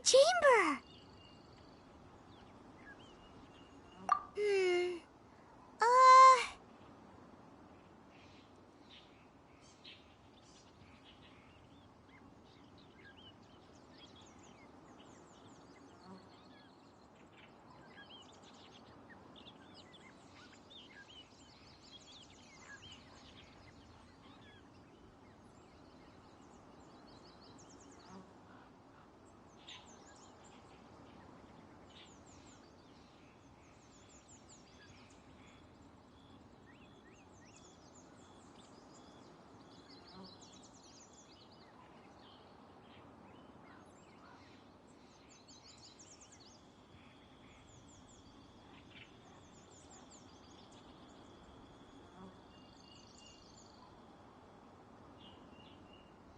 chamber.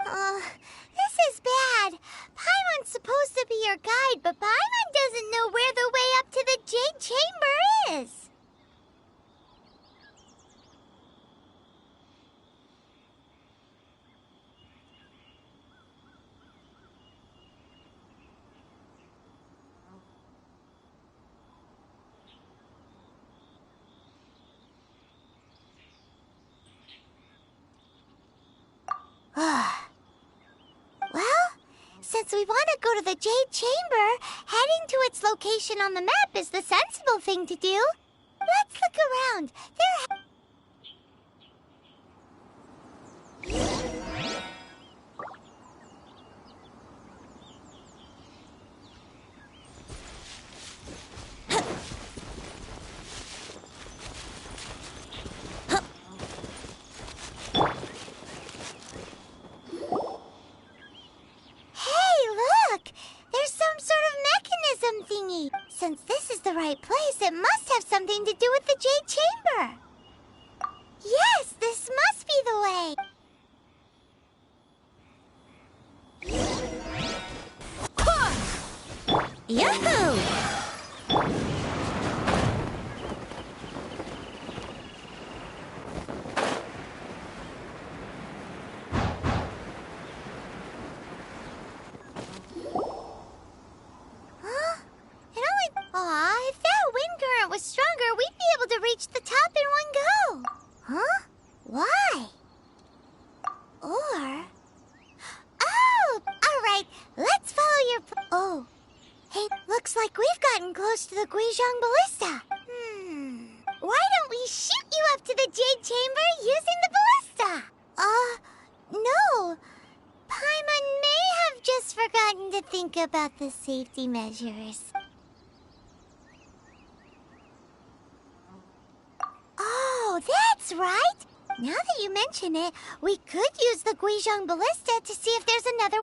This is bad. Paimon's supposed to be your guide, but Paimon doesn't know where the way up to the Jade Chamber is. Well, since we want to go to the Jade Chamber, heading to its location on the map is the sensible thing to do. Let's look around. Since this is the right place, it must have something to do with the Jade Chamber. Yes, this must be the way. Yahoo! If that wind current was stronger, we'd be able to reach the top in one go. Huh? Why? Or... Oh! Alright, let's follow your... Oh. Hey, looks like we've gotten close to the Guizhong Ballista. Why don't we shoot you up to the Jade Chamber using the ballista? No. Paimon may have just forgotten to think about the safety measures. Oh, that's right! Now that you mention it, we could use the Guizhong Ballista to see if there's another...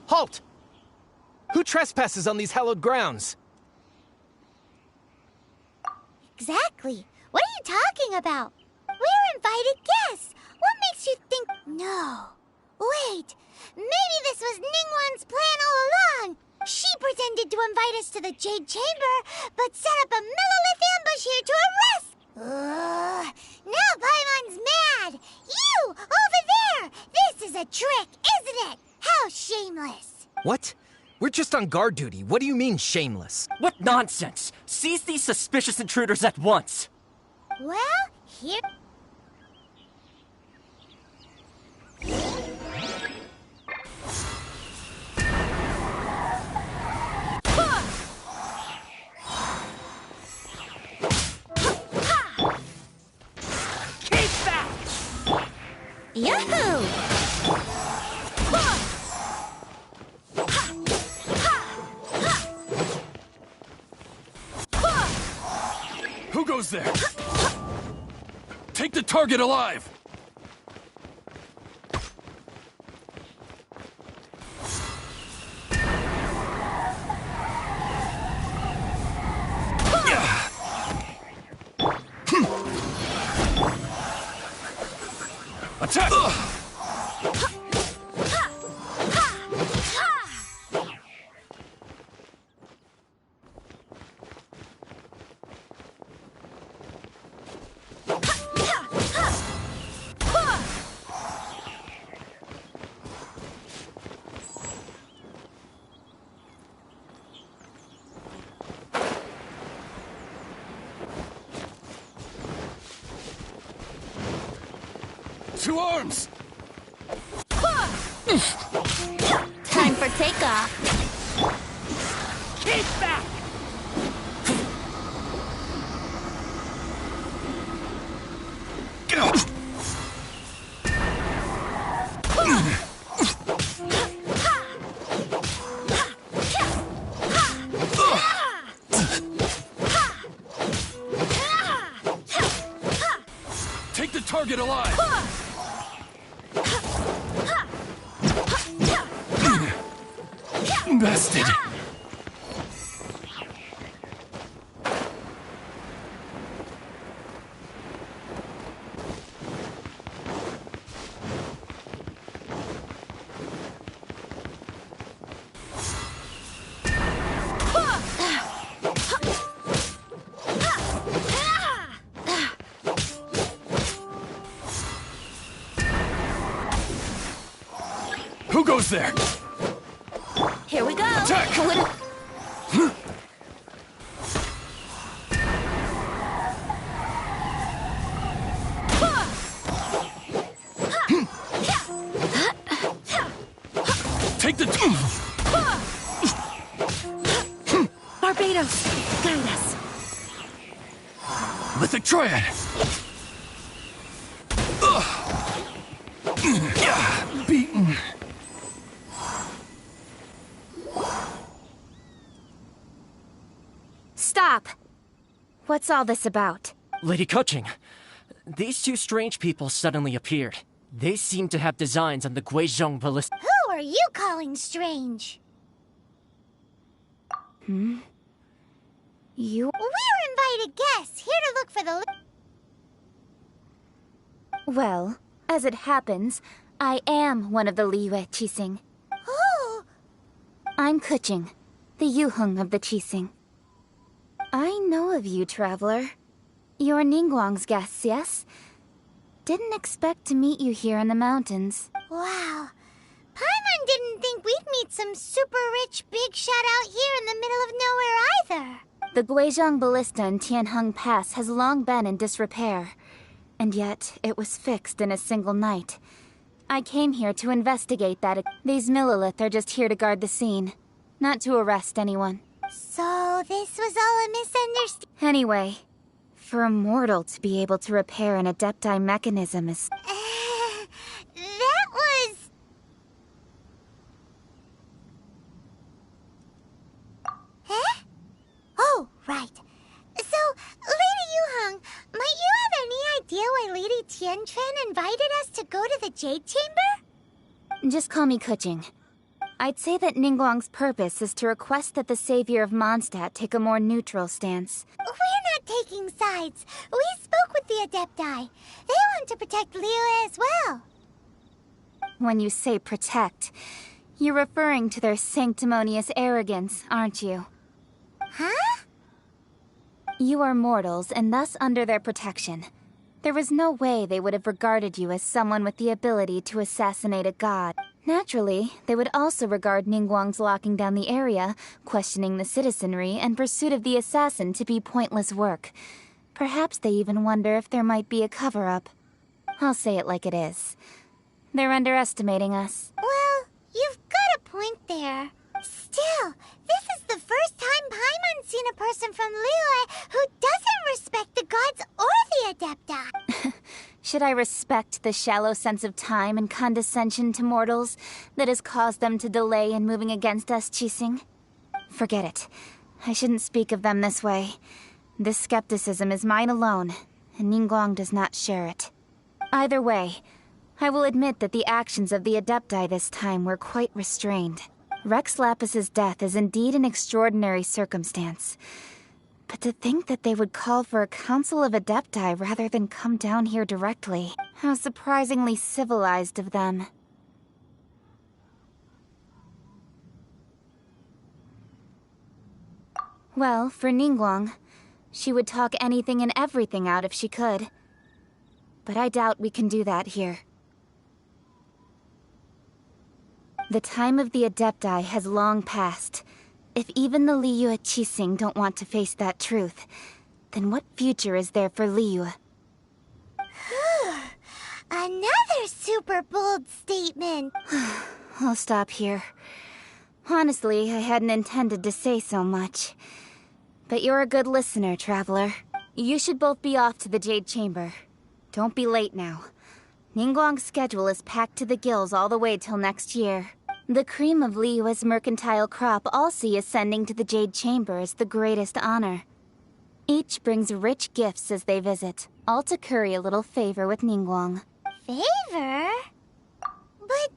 Halt! Who trespasses on these hallowed grounds? Exactly. What are you talking about? We're invited guests. What makes you think... No. Wait. Maybe this was Ningguang's plan all along. She pretended to invite us to the Jade Chamber, but set up a millilith ambush here to arrest... Now Paimon's mad! You! Over there! This is a trick, isn't it? How shameless! What? We're just on guard duty. What do you mean, shameless? What nonsense! Seize these suspicious intruders at once! Well, here... Who goes there? Take the target alive! Attack! To arms! Time for takeoff. Keep back! Take the target alive! Bested! Who goes there? Here we go. Attack! Take the... Barbados, guide us. Lithic Triad! Beaten. Stop! What's all this about? Lady Kuching, these two strange people suddenly appeared. They seem to have designs on the Guizhong ballista. Who are you calling strange? You... We're invited guests, here to look for the... Well, as it happens, I am one of the Liyue Qixing. Who? I'm Kuching, the Yuheng of the Qixing. I know of you, traveler. You're Ningguang's guests, yes? Didn't expect to meet you here in the mountains. Wow. Paimon didn't think we'd meet some super rich big shot out here in the middle of nowhere either. The Guizhong Ballista in Tianheng Pass has long been in disrepair. And yet, it was fixed in a single night. I came here to investigate that. These Millilith are just here to guard the scene, not to arrest anyone. So this was all a misunderstanding. Anyway, for a mortal to be able to repair an Adepti mechanism is... That was... Huh? Oh, right. So, Lady Yuheng, might you have any idea why Lady Tianquan invited us to go to the Jade Chamber? Just call me Kuching. I'd say that Ningguang's purpose is to request that the savior of Mondstadt take a more neutral stance. We're not taking sides. We spoke with the Adepti. They want to protect Liyue as well. When you say protect, you're referring to their sanctimonious arrogance, aren't you? Huh? You are mortals, and thus under their protection. There was no way they would have regarded you as someone with the ability to assassinate a god. Naturally, they would also regard Ningguang's locking down the area, questioning the citizenry, and pursuit of the assassin to be pointless work. Perhaps they even wonder if there might be a cover-up. I'll say it like it is. They're underestimating us. Well, you've got a point there. Still, this is the first time Paimon's seen a person from Liyue who doesn't respect the gods or the Adepti. Should I respect the shallow sense of time and condescension to mortals that has caused them to delay in moving against us, Qixing? Forget it. I shouldn't speak of them this way. This skepticism is mine alone, and Ningguang does not share it. Either way, I will admit that the actions of the Adepti this time were quite restrained. Rex Lapis's death is indeed an extraordinary circumstance. But to think that they would call for a council of Adepti rather than come down here directly. How surprisingly civilized of them. Well, for Ningguang, she would talk anything and everything out if she could. But I doubt we can do that here. The time of the Adepti has long passed. If even the Liyue Qixing don't want to face that truth, then what future is there for Liyue? Another super bold statement. I'll stop here. Honestly, I hadn't intended to say so much. But you're a good listener, Traveler. You should both be off to the Jade Chamber. Don't be late now. Ningguang's schedule is packed to the gills all the way till next year. The cream of Liyue's mercantile crop all see ascending to the Jade Chamber as the greatest honor. Each brings rich gifts as they visit, all to curry a little favor with Ningguang. Favor? But...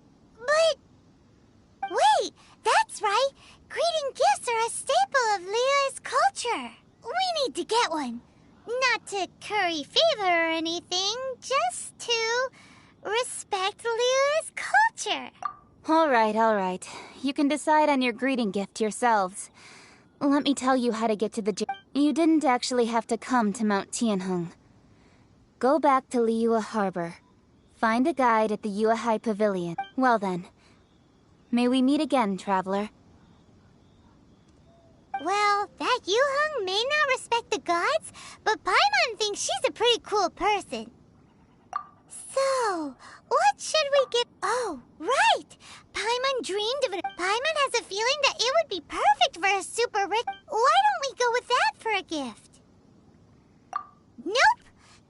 Wait, that's right! Greeting gifts are a staple of Liyue's culture. We need to get one. Not to curry favor or anything, just to respect Liyue's culture. All right. You can decide on your greeting gift yourselves. Let me tell you how to get to the You didn't actually have to come to Mount Tianheng. Go back to Liyue Harbor. Find a guide at the Yuehai Pavilion. Well then, may we meet again, Traveler. Well, that Yuheng may not respect the gods, but Paimon thinks she's a pretty cool person. So, what should we get? Oh, right! Paimon dreamed of it. Paimon has a feeling that it would be perfect for a super rich... Why don't we go with that for a gift? Nope!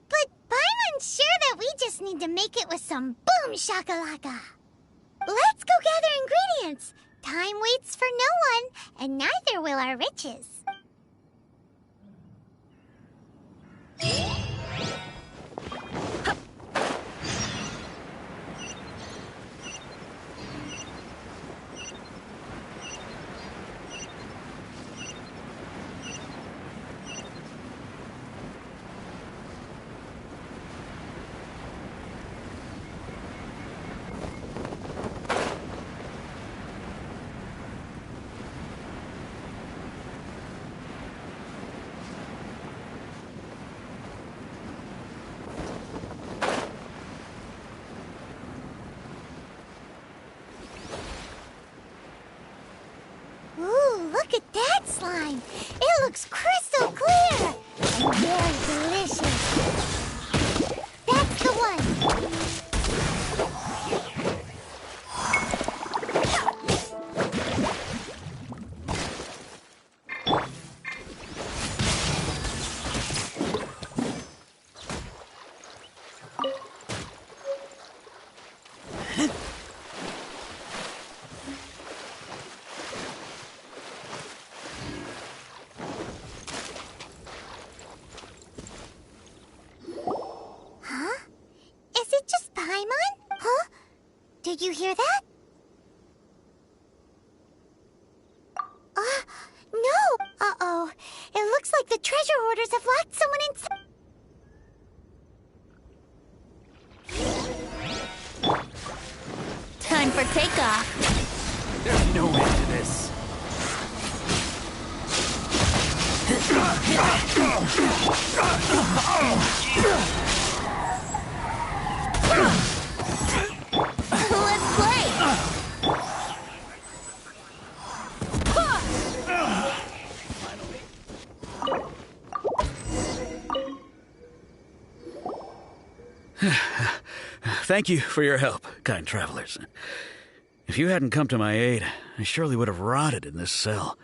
But Paimon's sure that we just need to make it with some boom shakalaka. Let's go gather ingredients. Time waits for no one, and neither will our riches. Look at that slime! It looks crystal clear! And very delicious! That's the one! Did you hear that? No! Uh-oh. It looks like the treasure hoarders have locked someone inside. Time for takeoff. There's no end to this. Let's play! Thank you for your help, kind travelers. If you hadn't come to my aid, I surely would have rotted in this cell.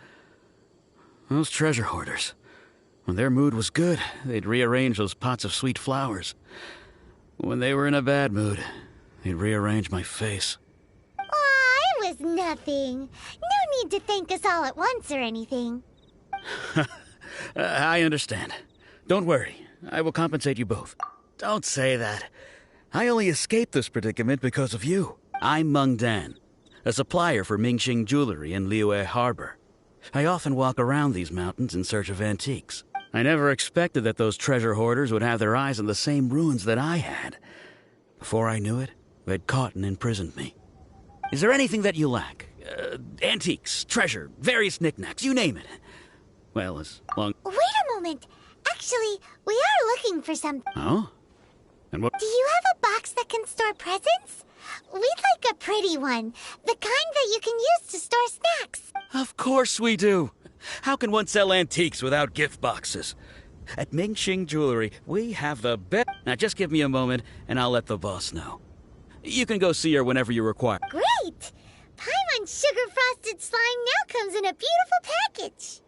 Those treasure hoarders, when their mood was good, they'd rearrange those pots of sweet flowers. When they were in a bad mood, they'd rearrange my face. Aw, it was nothing. No need to thank us all at once or anything. I understand. Don't worry. I will compensate you both. Don't say that. I only escaped this predicament because of you. I'm Meng Dan, a supplier for Mingxing Jewelry in Liyue Harbor. I often walk around these mountains in search of antiques. I never expected that those treasure hoarders would have their eyes on the same ruins that I had. Before I knew it, they'd caught and imprisoned me. Is there anything that you lack? Antiques, treasure, various knickknacks, you name it. Well, as long... Wait a moment. Actually, we are looking for something. Oh? And what... Do you have a box that can store presents? We'd like a pretty one. The kind that you can use to store snacks. Of course we do. How can one sell antiques without gift boxes? At Mingxing Jewelry, we have the best... Now just give me a moment, and I'll let the boss know. You can go see her whenever you require. Great! Paimon Sugar Frosted Slime now comes in a beautiful package.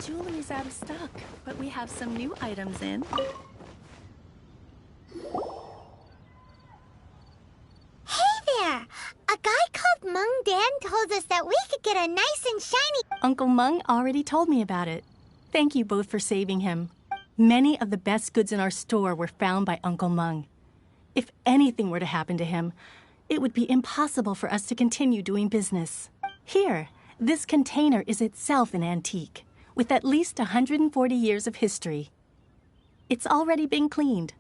Jewelry's out of stock, but we have some new items in. Hey there! A guy called Meng Dan told us that we could get a nice and shiny... Uncle Meng already told me about it. Thank you both for saving him. Many of the best goods in our store were found by Uncle Meng. If anything were to happen to him, it would be impossible for us to continue doing business. Here, this container is itself an antique, with at least 140 years of history. It's already been cleaned.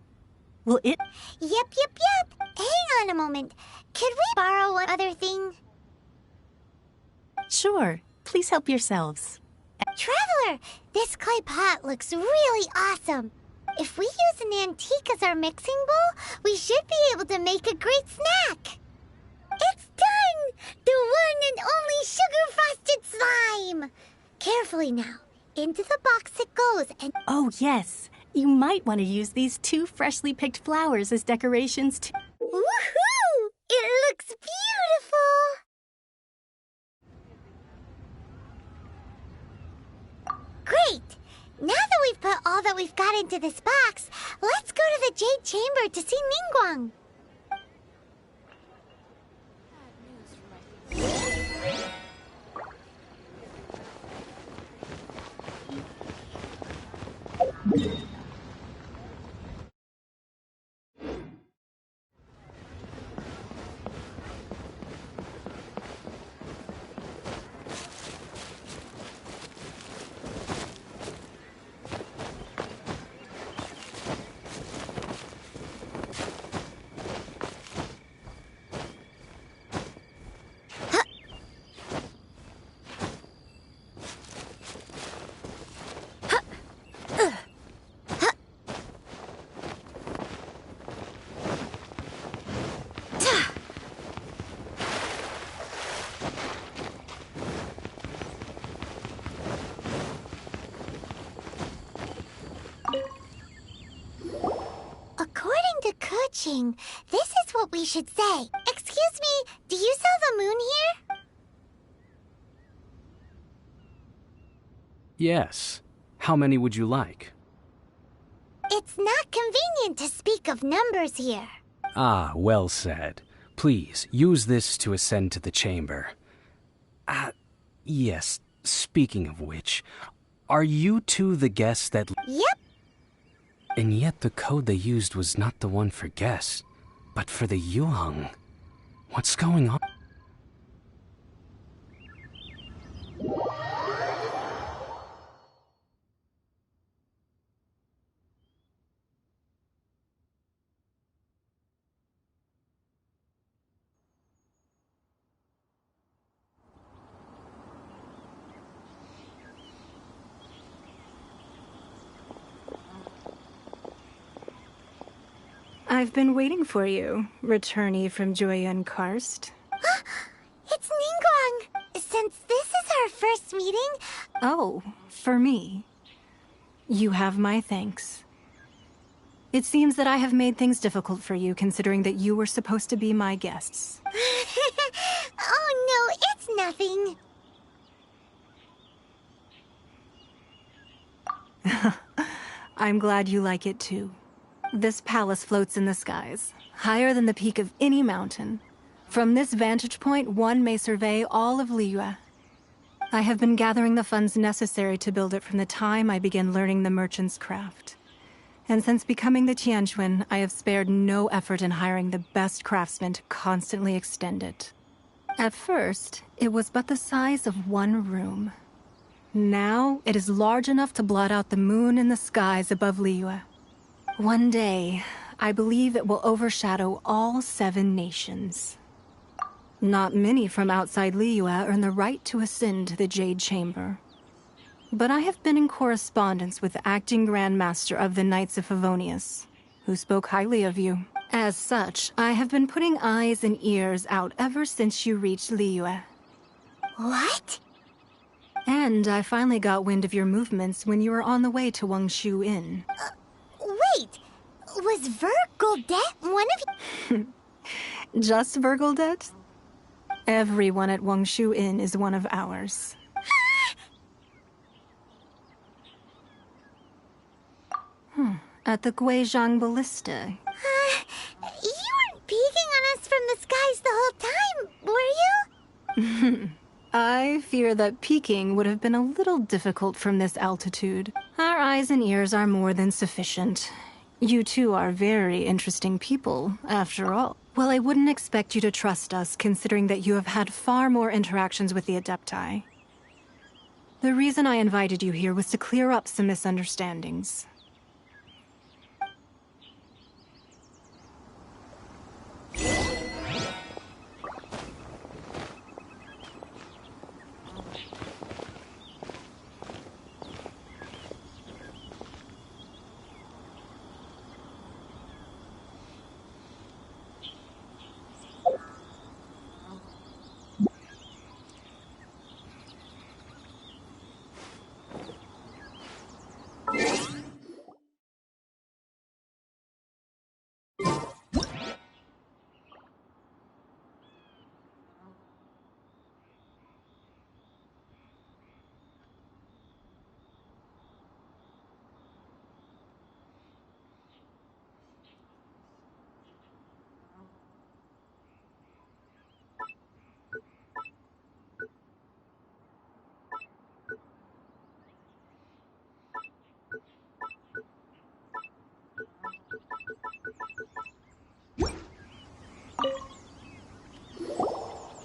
Will it... Yep. Hang on a moment. Could we borrow one other thing? Sure. Please help yourselves. Traveler, this clay pot looks really awesome. If we use an antique as our mixing bowl, we should be able to make a great snack. It's done! The one and only sugar-frosted slime! Carefully now. Into the box it goes and... Oh, yes. You might want to use these 2 freshly picked flowers as decorations too. Woohoo! It looks beautiful! Great! Now that we've put all that we've got into this box, let's go to the Jade Chamber to see Ningguang. This is what we should say. Excuse me, do you sell the moon here? Yes. How many would you like? It's not convenient to speak of numbers here. Ah, well said. Please, use this to ascend to the chamber. Yes, speaking of which, are you two the guests that... Yep. And yet the code they used was not the one for guests, but for the Yuheng. What's going on? I've been waiting for you, returnee from Joyun Karst. It's Ningguang! Since this is our first meeting... Oh, for me. You have my thanks. It seems that I have made things difficult for you, considering that you were supposed to be my guests. Oh no, it's nothing. I'm glad you like it too. This palace floats in the skies, higher than the peak of any mountain. From this vantage point, one may survey all of Liyue. I have been gathering the funds necessary to build it from the time I began learning the merchant's craft. And since becoming the Tianquan, I have spared no effort in hiring the best craftsmen to constantly extend it. At first, it was but the size of one room. Now, it is large enough to blot out the moon in the skies above Liyue. One day, I believe it will overshadow all 7 nations. Not many from outside Liyue earn the right to ascend to the Jade Chamber. But I have been in correspondence with the acting Grand Master of the Knights of Favonius, who spoke highly of you. As such, I have been putting eyes and ears out ever since you reached Liyue. What? And I finally got wind of your movements when you were on the way to Wangshu Inn. Wait, was Vergoldet one of you? Just Vergoldet? Everyone at Wangshu Inn is one of ours. At the Guizhang Ballista. You weren't peeking on us from the skies the whole time, were you? I fear that peeking would have been a little difficult from this altitude. Our eyes and ears are more than sufficient. You two are very interesting people, after all. Well, I wouldn't expect you to trust us, considering that you have had far more interactions with the Adepti. The reason I invited you here was to clear up some misunderstandings.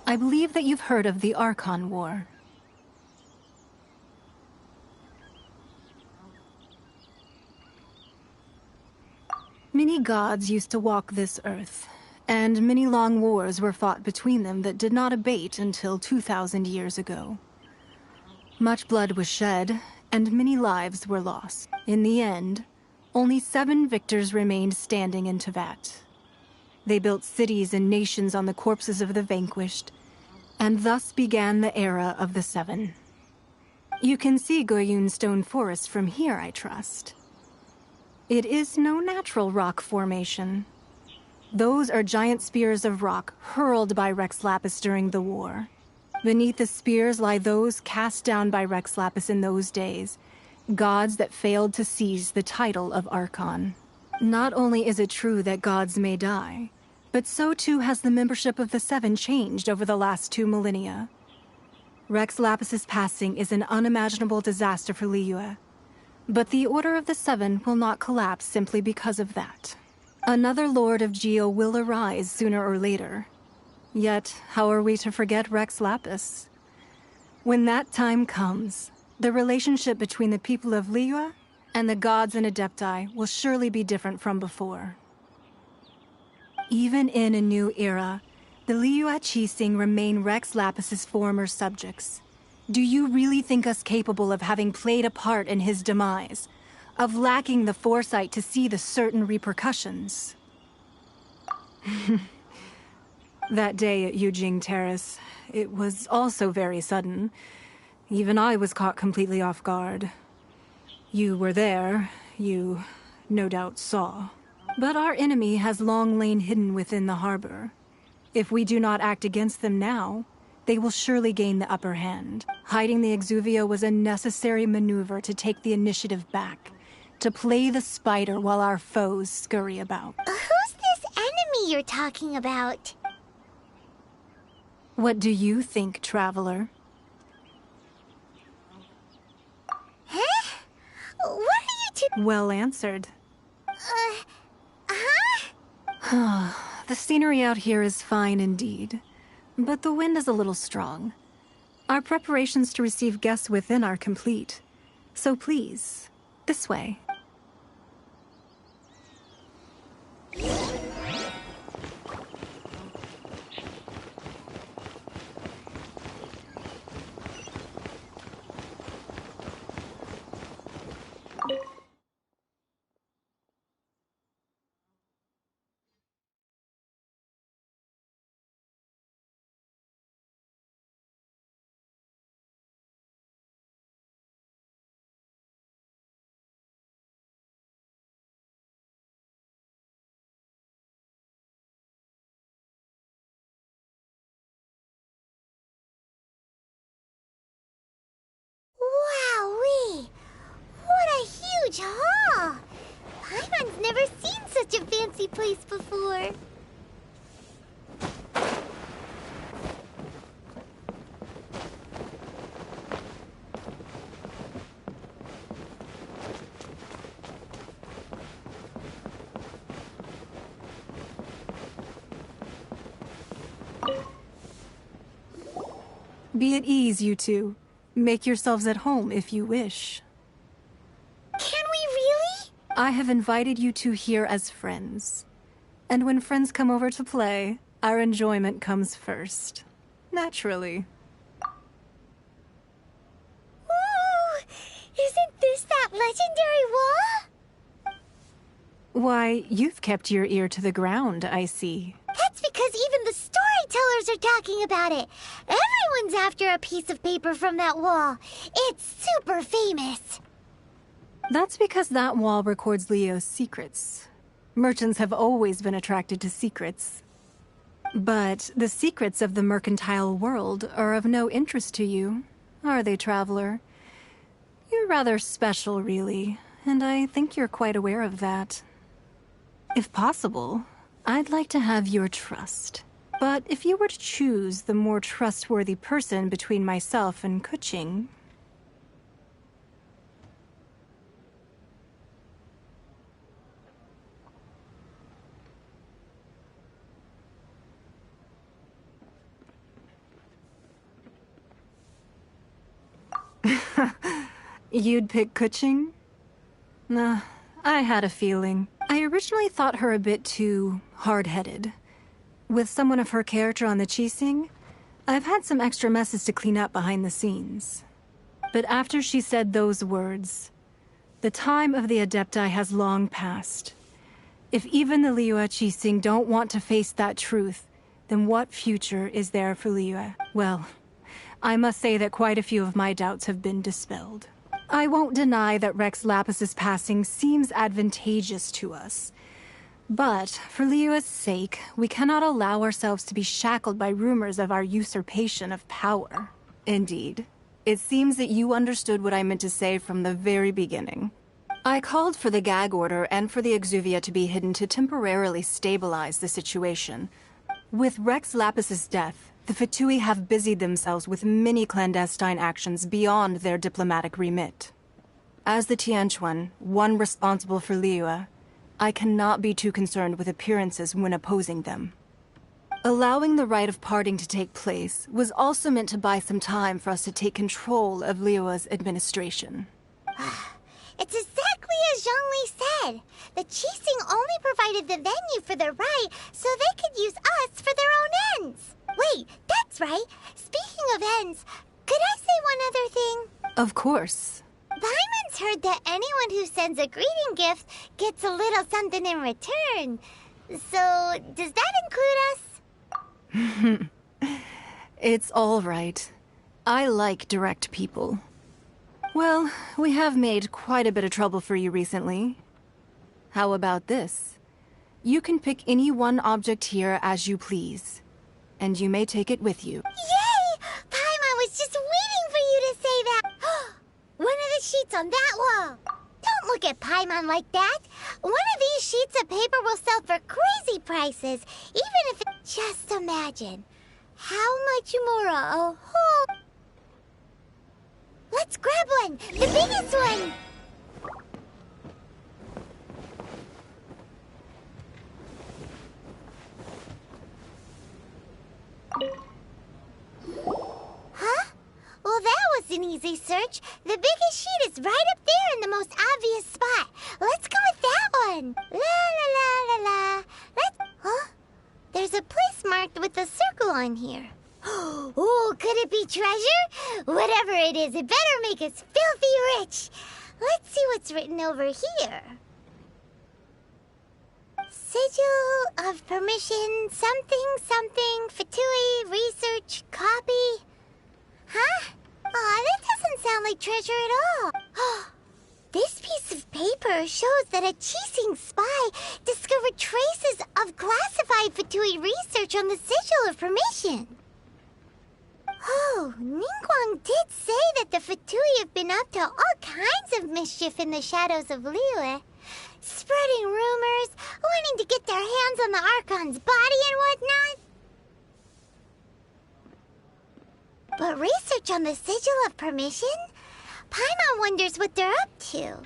I believe that you've heard of the Archon War. Many gods used to walk this earth, and many long wars were fought between them that did not abate until 2,000 years ago. Much blood was shed, and many lives were lost. In the end, only 7 victors remained standing in Teyvat. They built cities and nations on the corpses of the vanquished, and thus began the era of the 7. You can see Goyun Stone Forest from here, I trust. It is no natural rock formation. Those are giant spears of rock hurled by Rex Lapis during the war. Beneath the spears lie those cast down by Rex Lapis in those days, gods that failed to seize the title of Archon. Not only is it true that gods may die, but so too has the membership of the Seven changed over the last 2 millennia. Rex Lapis's passing is an unimaginable disaster for Liyue, but the Order of the Seven will not collapse simply because of that. Another Lord of Geo will arise sooner or later. Yet, how are we to forget Rex Lapis? When that time comes, the relationship between the people of Liyue and the gods and Adepti will surely be different from before. Even in a new era, the Liyue Qixing remain Rex Lapis's former subjects. Do you really think us capable of having played a part in his demise? Of lacking the foresight to see the certain repercussions? That day at Yujing Terrace, it was also very sudden. Even I was caught completely off guard. You were there, you no doubt saw. But our enemy has long lain hidden within the harbor. If we do not act against them now, they will surely gain the upper hand. Hiding the Exuvio was a necessary maneuver to take the initiative back, to play the spider while our foes scurry about. Who's this enemy you're talking about? What do you think, Traveler? Huh? What are you two— Well answered. Huh? The scenery out here is fine indeed, but the wind is a little strong. Our preparations to receive guests within are complete, so please, this way. Wowee! What a huge hall! Paimon's never seen such a fancy place before. Be at ease, you two. Make yourselves at home if you wish. Can we really? I have invited you two here as friends. And when friends come over to play, our enjoyment comes first. Naturally. Ooh! Isn't this that legendary wall? Why, you've kept your ear to the ground, I see. That's because even the storytellers are talking about it. Everyone's after a piece of paper from that wall. It's super famous. That's because that wall records Leo's secrets. Merchants have always been attracted to secrets. But the secrets of the mercantile world are of no interest to you, are they, Traveler? You're rather special, really, and I think you're quite aware of that. If possible, I'd like to have your trust. But if you were to choose the more trustworthy person between myself and Kuching... You'd pick Kuching? Nah, I had a feeling. I originally thought her a bit too hard-headed. With someone of her character on the Qixing, I've had some extra messes to clean up behind the scenes. But after she said those words, the time of the Adepti has long passed. If even the Liyue Qixing don't want to face that truth, then what future is there for Liyue? Well, I must say that quite a few of my doubts have been dispelled. I won't deny that Rex Lapis's passing seems advantageous to us. But for Liyue's sake, we cannot allow ourselves to be shackled by rumors of our usurpation of power. Indeed. It seems that you understood what I meant to say from the very beginning. I called for the gag order and for the exuvia to be hidden to temporarily stabilize the situation. With Rex Lapis's death, the Fatui have busied themselves with many clandestine actions beyond their diplomatic remit. As the Tianquan, one responsible for Liyue, I cannot be too concerned with appearances when opposing them. Allowing the rite of parting to take place was also meant to buy some time for us to take control of Liyue's administration. It's exactly as Zhongli said. The Qixing only provided the venue for the rite so they could use us for their own ends. Wait, that's right. Speaking of ends, could I say one other thing? Of course. Paimon's heard that anyone who sends a greeting gift gets a little something in return. So, does that include us? It's all right. I like direct people. Well, we have made quite a bit of trouble for you recently. How about this? You can pick any one object here as you please, and you may take it with you. Yay! Paimon was just waiting for you to say that. One of the sheets on that wall. Don't look at Paimon like that. One of these sheets of paper will sell for crazy prices, even if it... Just imagine. How much more a whole... Let's grab one! The biggest one! Huh? Well, that was an easy search. The biggest sheet is right up there in the most obvious spot. Let's go with that one. La la la la la. Let's... Huh? There's a place marked with a circle on here. Oh, could it be treasure? Whatever it is, it better make us filthy rich. Let's see what's written over here. Sigil of permission, something, something, Fatui, research, copy. Huh? Aw, that doesn't sound like treasure at all. This piece of paper shows that a Qixing spy discovered traces of classified Fatui research on the Sigil of permission. Oh, Ningguang did say that the Fatui have been up to all kinds of mischief in the shadows of Liyue. Spreading rumors, wanting to get their hands on the Archon's body and whatnot. But research on the Sigil of Permission? Paimon wonders what they're up to.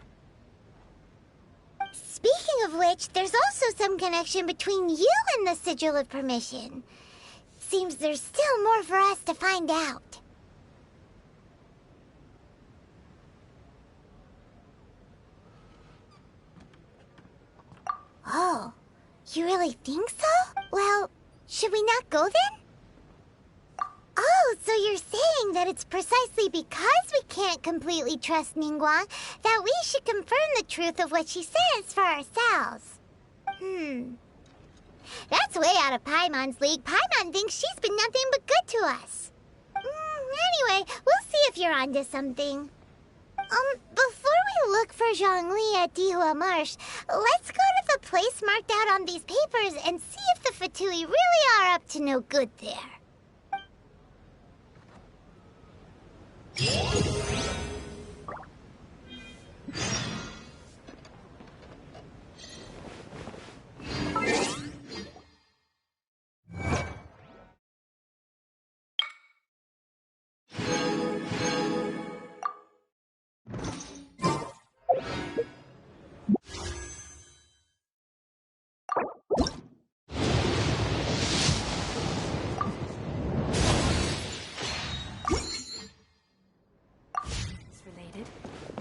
Speaking of which, there's also some connection between you and the Sigil of Permission. Seems there's still more for us to find out. Oh, you really think so? Well, should we not go then? Oh, so you're saying that it's precisely because we can't completely trust Ningguang that we should confirm the truth of what she says for ourselves. That's way out of Paimon's league. Paimon thinks she's been nothing but good to us. Anyway, we'll see if you're onto something. Before we look for Zhongli at Dihua Marsh, let's go to the place marked out on these papers and see if the Fatui really are up to no good there.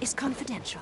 Is confidential.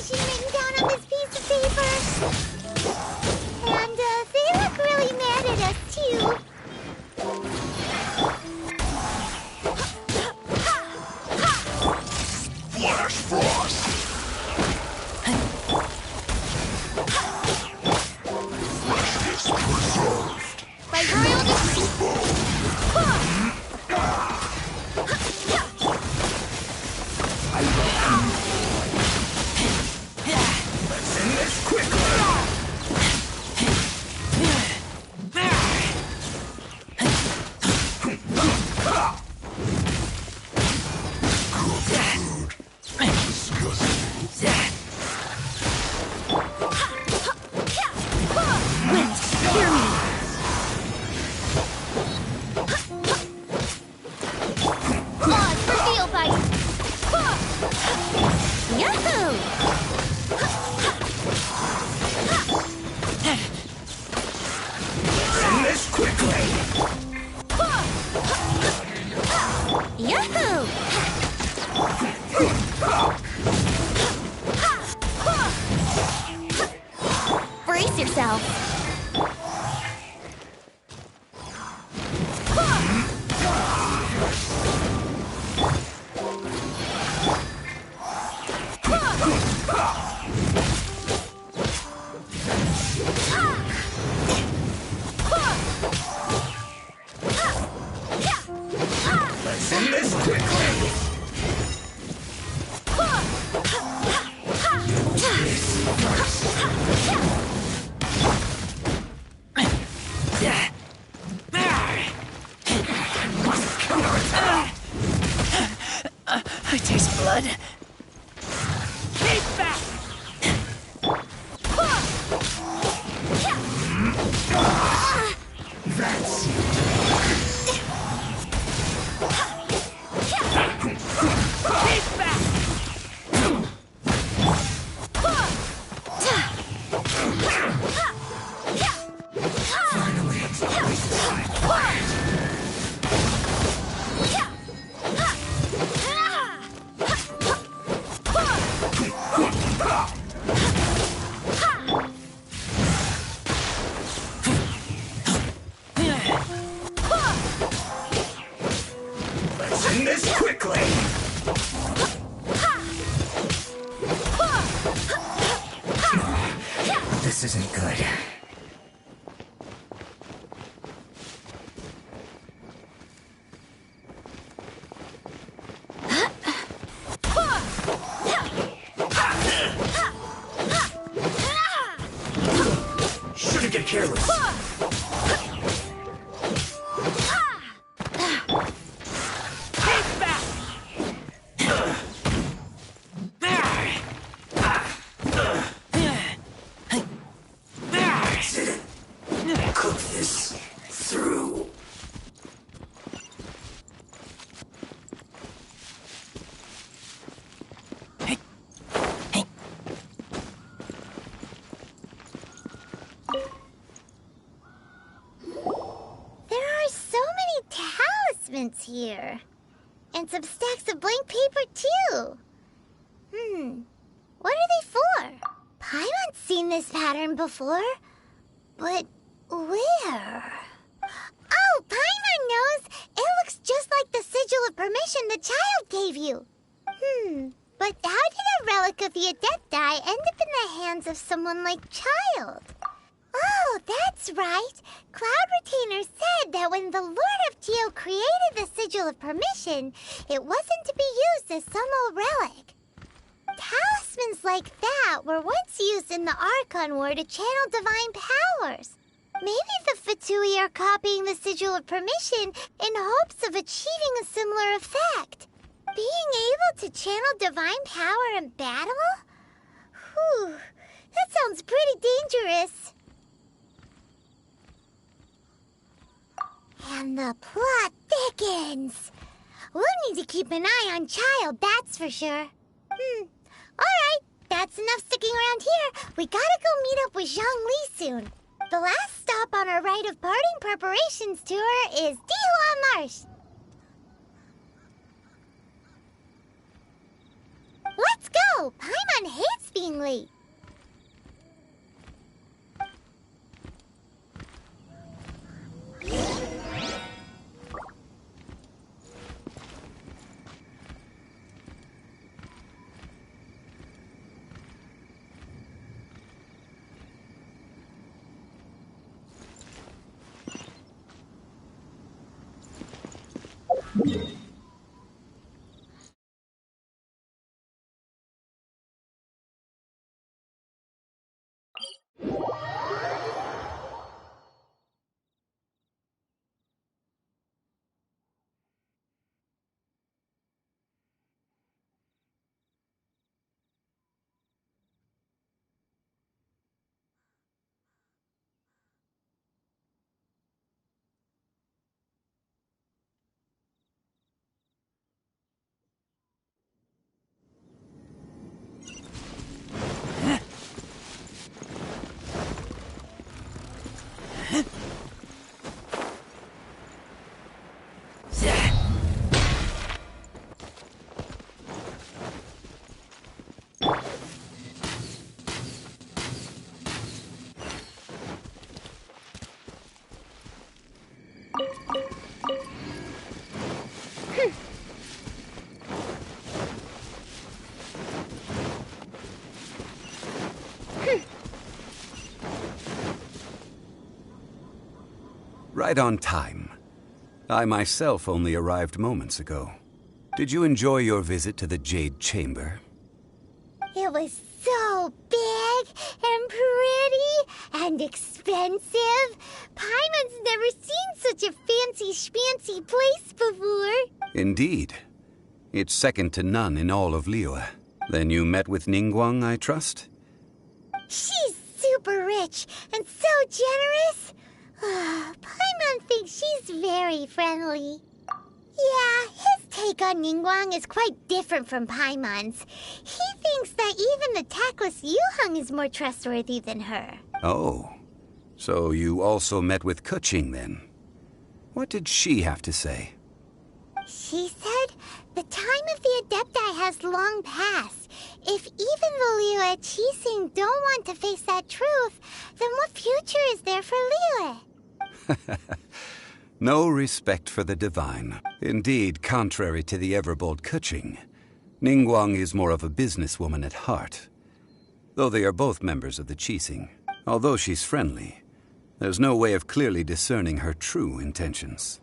finishing written down on this piece of paper. And, they look really mad at us, too. Flash Frost! Freshness preserved! By royal decree. Let's end this quickly! Brace yourself. Let's end this quickly! I taste blood. Keep back! That's Keep back! finally Let's end this quickly! This isn't good. Shouldn't get careless. Keep back! Cook this through. There are so many talismans here. And some stacks of blank paper, too. What are they for? Paimon's seen this pattern before. But where? Oh, Paimon knows! It looks just like the sigil of permission the child gave you. But how did a relic of the Adepti end up in the hands of someone like Child? Oh, that's right. Cloud Retainer said that when the Lord of Geo created the Sigil of Permission, it wasn't to be used as some old relic. Talismans like that were once used in the Archon War to channel divine powers. Maybe the Fatui are copying the Sigil of Permission in hopes of achieving a similar effect. Being able to channel divine power in battle? Whew, that sounds pretty dangerous. And the plot thickens. We'll need to keep an eye on Child, that's for sure. Alright, that's enough sticking around here. We gotta go meet up with Zhongli soon. The last stop on our Rite of Parting preparations tour is Dihua Marsh. Let's go! know. Paimon hates being late. Right on time. I myself only arrived moments ago. Did you enjoy your visit to the Jade Chamber? It was so big and pretty and expensive. Paimon's never seen such a fancy schmancy place before. Indeed. It's second to none in all of Liyue. Then you met with Ningguang, I trust? She's super rich and so generous. Paimon thinks she's very friendly. Yeah, his take on Ningguang is quite different from Paimon's. He thinks that even the tactless Yuheng is more trustworthy than her. Oh. So you also met with Keqing then? What did she have to say? She said the time of the Adepti has long passed. If even the Liyue Qixing don't want to face that truth, then what future is there for Liyue? No respect for the divine. Indeed, contrary to the ever-bold Keqing, Ningguang is more of a businesswoman at heart. Though they are both members of the Qixing, although she's friendly, there's no way of clearly discerning her true intentions.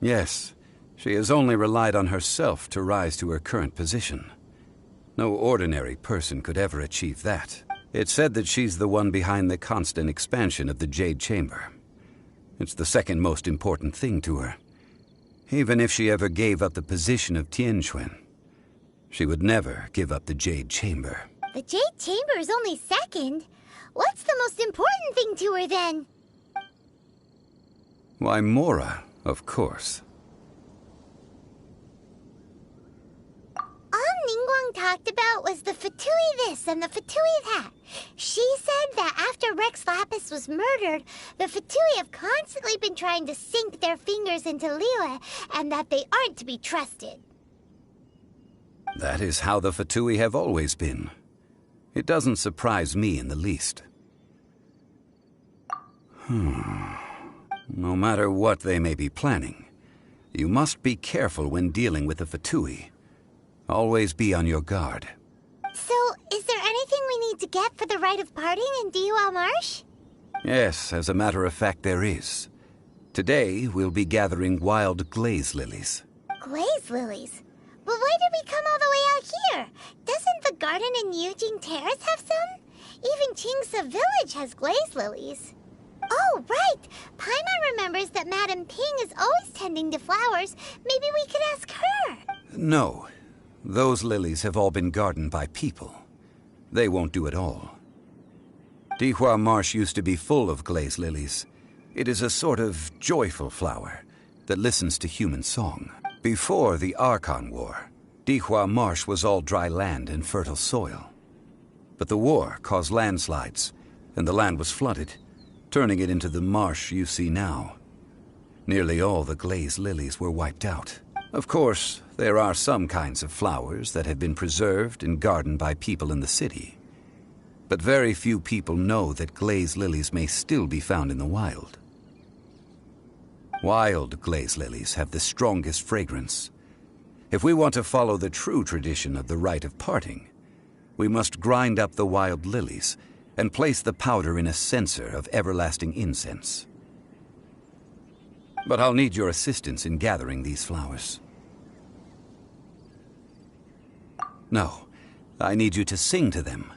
Yes, she has only relied on herself to rise to her current position. No ordinary person could ever achieve that. It's said that she's the one behind the constant expansion of the Jade Chamber. It's the second most important thing to her. Even if she ever gave up the position of Tianquan, she would never give up the Jade Chamber. The Jade Chamber is only second. What's the most important thing to her then? Why, Mora, of course. All Ningguang talked about was the Fatui this and the Fatui that. She said that after Rex Lapis was murdered, the Fatui have constantly been trying to sink their fingers into Liyue, and that they aren't to be trusted. That is how the Fatui have always been. It doesn't surprise me in the least. No matter what they may be planning, you must be careful when dealing with the Fatui. Always be on your guard. So, is there anything we need to get for the rite of parting in Dihua Marsh? Yes, as a matter of fact, there is. Today, we'll be gathering wild glaze lilies. Glaze lilies? But why did we come all the way out here? Doesn't the garden in Yujing Terrace have some? Even Qingse Village has glaze lilies. Oh, right! Paimon remembers that Madame Ping is always tending to flowers. Maybe we could ask her. No. Those lilies have all been gardened by people. They won't do it all. Dihua Marsh used to be full of glaze lilies. It is a sort of joyful flower that listens to human song. Before the Archon War, Dihua Marsh was all dry land and fertile soil. But the war caused landslides, and the land was flooded, turning it into the marsh you see now. Nearly all the glaze lilies were wiped out. Of course, there are some kinds of flowers that have been preserved and gardened by people in the city. But very few people know that glaze lilies may still be found in the wild. Wild glaze lilies have the strongest fragrance. If we want to follow the true tradition of the rite of parting, we must grind up the wild lilies and place the powder in a censer of everlasting incense. But I'll need your assistance in gathering these flowers. No, I need you to sing to them.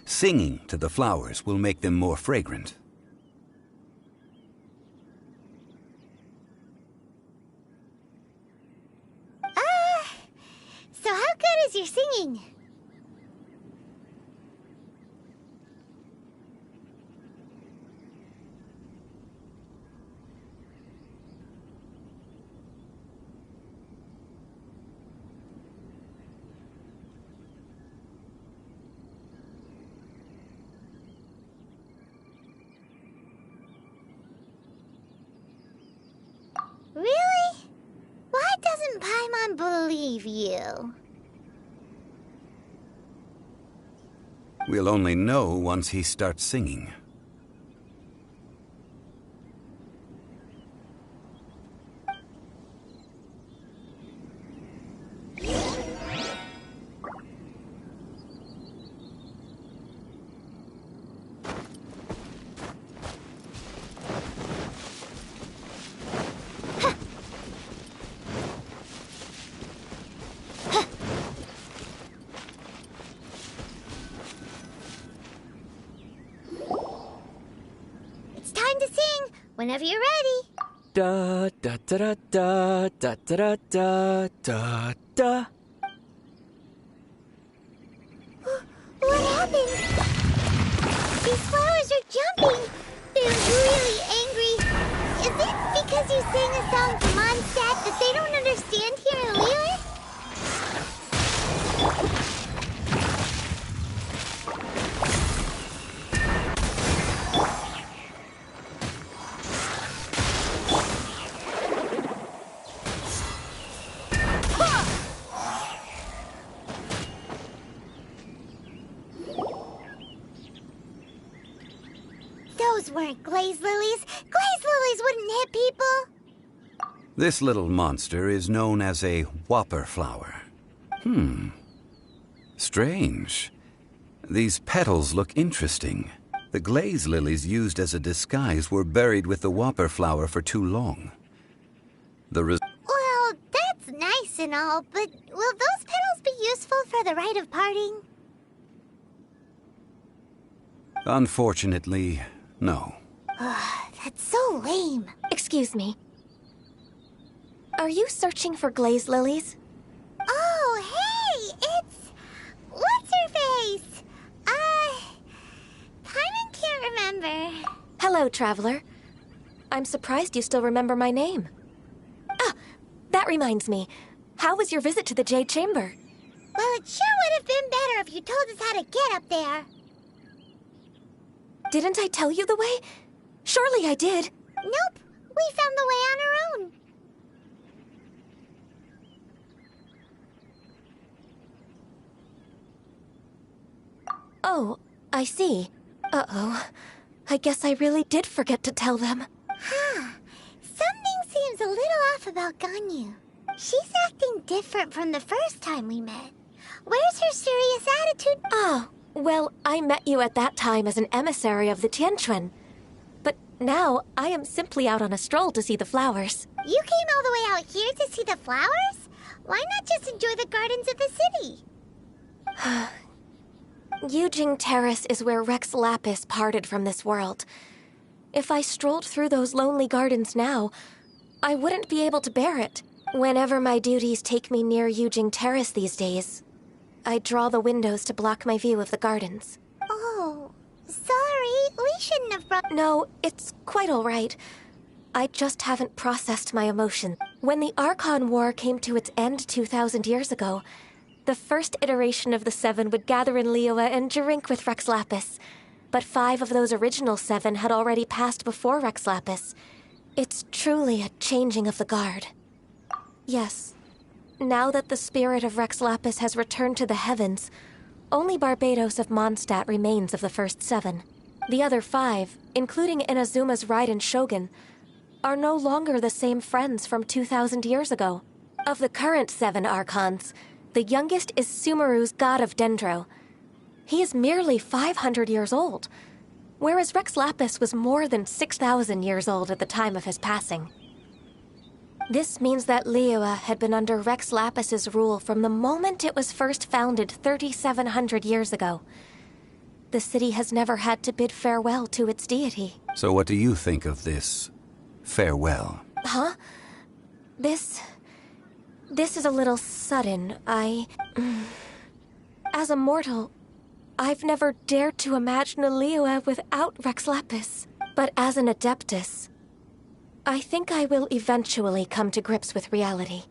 Singing to the flowers will make them more fragrant. So how good is your singing? Really? Why doesn't Paimon believe you? We'll only know once he starts singing. Whenever you're ready. Da da da da da da da da da. What happened? These flowers are jumping. They're really angry. Is it because you sang a song to Mondstadt that they don't understand here in Liyue? Those weren't glaze lilies. Glaze lilies wouldn't hit people. This little monster is known as a whopper flower. Strange. These petals look interesting. The glaze lilies used as a disguise were buried with the whopper flower for too long. Well, that's nice and all, but will those petals be useful for the rite of parting? Unfortunately, no. That's so lame. Excuse me. Are you searching for glaze lilies? Oh, hey! It's... What's-her-face? Paimon can't remember. Hello, traveler. I'm surprised you still remember my name. Ah, that reminds me. How was your visit to the Jade Chamber? Well, it sure would have been better if you told us how to get up there. Didn't I tell you the way? Surely I did. Nope. We found the way on our own. Oh, I see. Uh-oh. I guess I really did forget to tell them. Huh. Something seems a little off about Ganyu. She's acting different from the first time we met. Where's her serious attitude? Oh, well, I met you at that time as an emissary of the Tianquan. But now, I am simply out on a stroll to see the flowers. You came all the way out here to see the flowers? Why not just enjoy the gardens of the city? Yujing Terrace is where Rex Lapis parted from this world. If I strolled through those lonely gardens now, I wouldn't be able to bear it. Whenever my duties take me near Yujing Terrace these days, I draw the windows to block my view of the gardens. Oh, sorry. We shouldn't have brought... No, it's quite all right. I just haven't processed my emotion. When the Archon War came to its end 2,000 years ago, the first iteration of the Seven would gather in Liyue and drink with Rex Lapis. But 5 of those original 7 had already passed before Rex Lapis. It's truly a changing of the guard. Yes, Now that the spirit of Rex Lapis has returned to the heavens, only Barbados of Mondstadt remains of the first 7. The other 5, including Inazuma's Raiden Shogun, are no longer the same friends from 2,000 years ago. Of the current 7 Archons, the youngest is Sumeru's god of Dendro. He is merely 500 years old, whereas Rex Lapis was more than 6,000 years old at the time of his passing. This means that Liyue had been under Rex Lapis's rule from the moment it was first founded 3,700 years ago. The city has never had to bid farewell to its deity. So what do you think of this farewell? Huh? This is a little sudden. As a mortal, I've never dared to imagine a Liyue without Rex Lapis. But as an Adeptus, I think I will eventually come to grips with reality.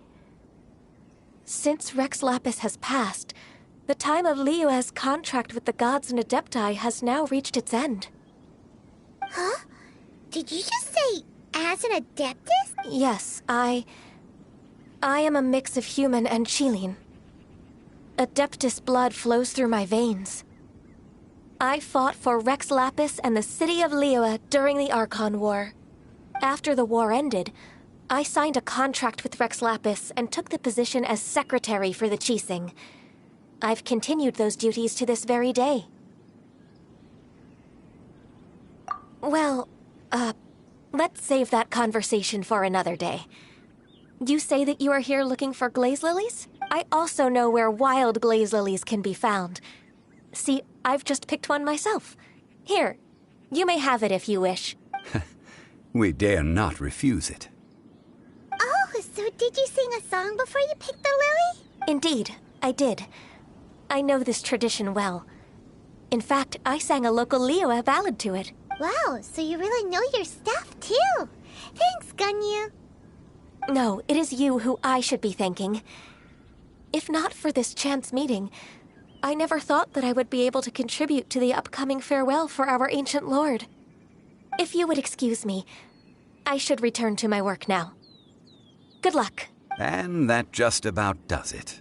Since Rex Lapis has passed, the time of Liyue's contract with the gods and Adepti has now reached its end. Huh? Did you just say, as an Adeptus? Yes, I am a mix of human and Chilean. Adeptus blood flows through my veins. I fought for Rex Lapis and the city of Liyue during the Archon War. After the war ended, I signed a contract with Rex Lapis and took the position as secretary for the Qixing. I've continued those duties to this very day. Well, let's save that conversation for another day. You say that you are here looking for glaze lilies? I also know where wild glaze lilies can be found. See, I've just picked one myself. Here, you may have it if you wish. We dare not refuse it. Oh, so did you sing a song before you picked the lily? Indeed, I did. I know this tradition well. In fact, I sang a local Liyue ballad to it. Wow, so you really know your stuff, too. Thanks, Gunyu. No, it is you who I should be thanking. If not for this chance meeting, I never thought that I would be able to contribute to the upcoming farewell for our ancient lord. If you would excuse me, I should return to my work now. Good luck. And that just about does it.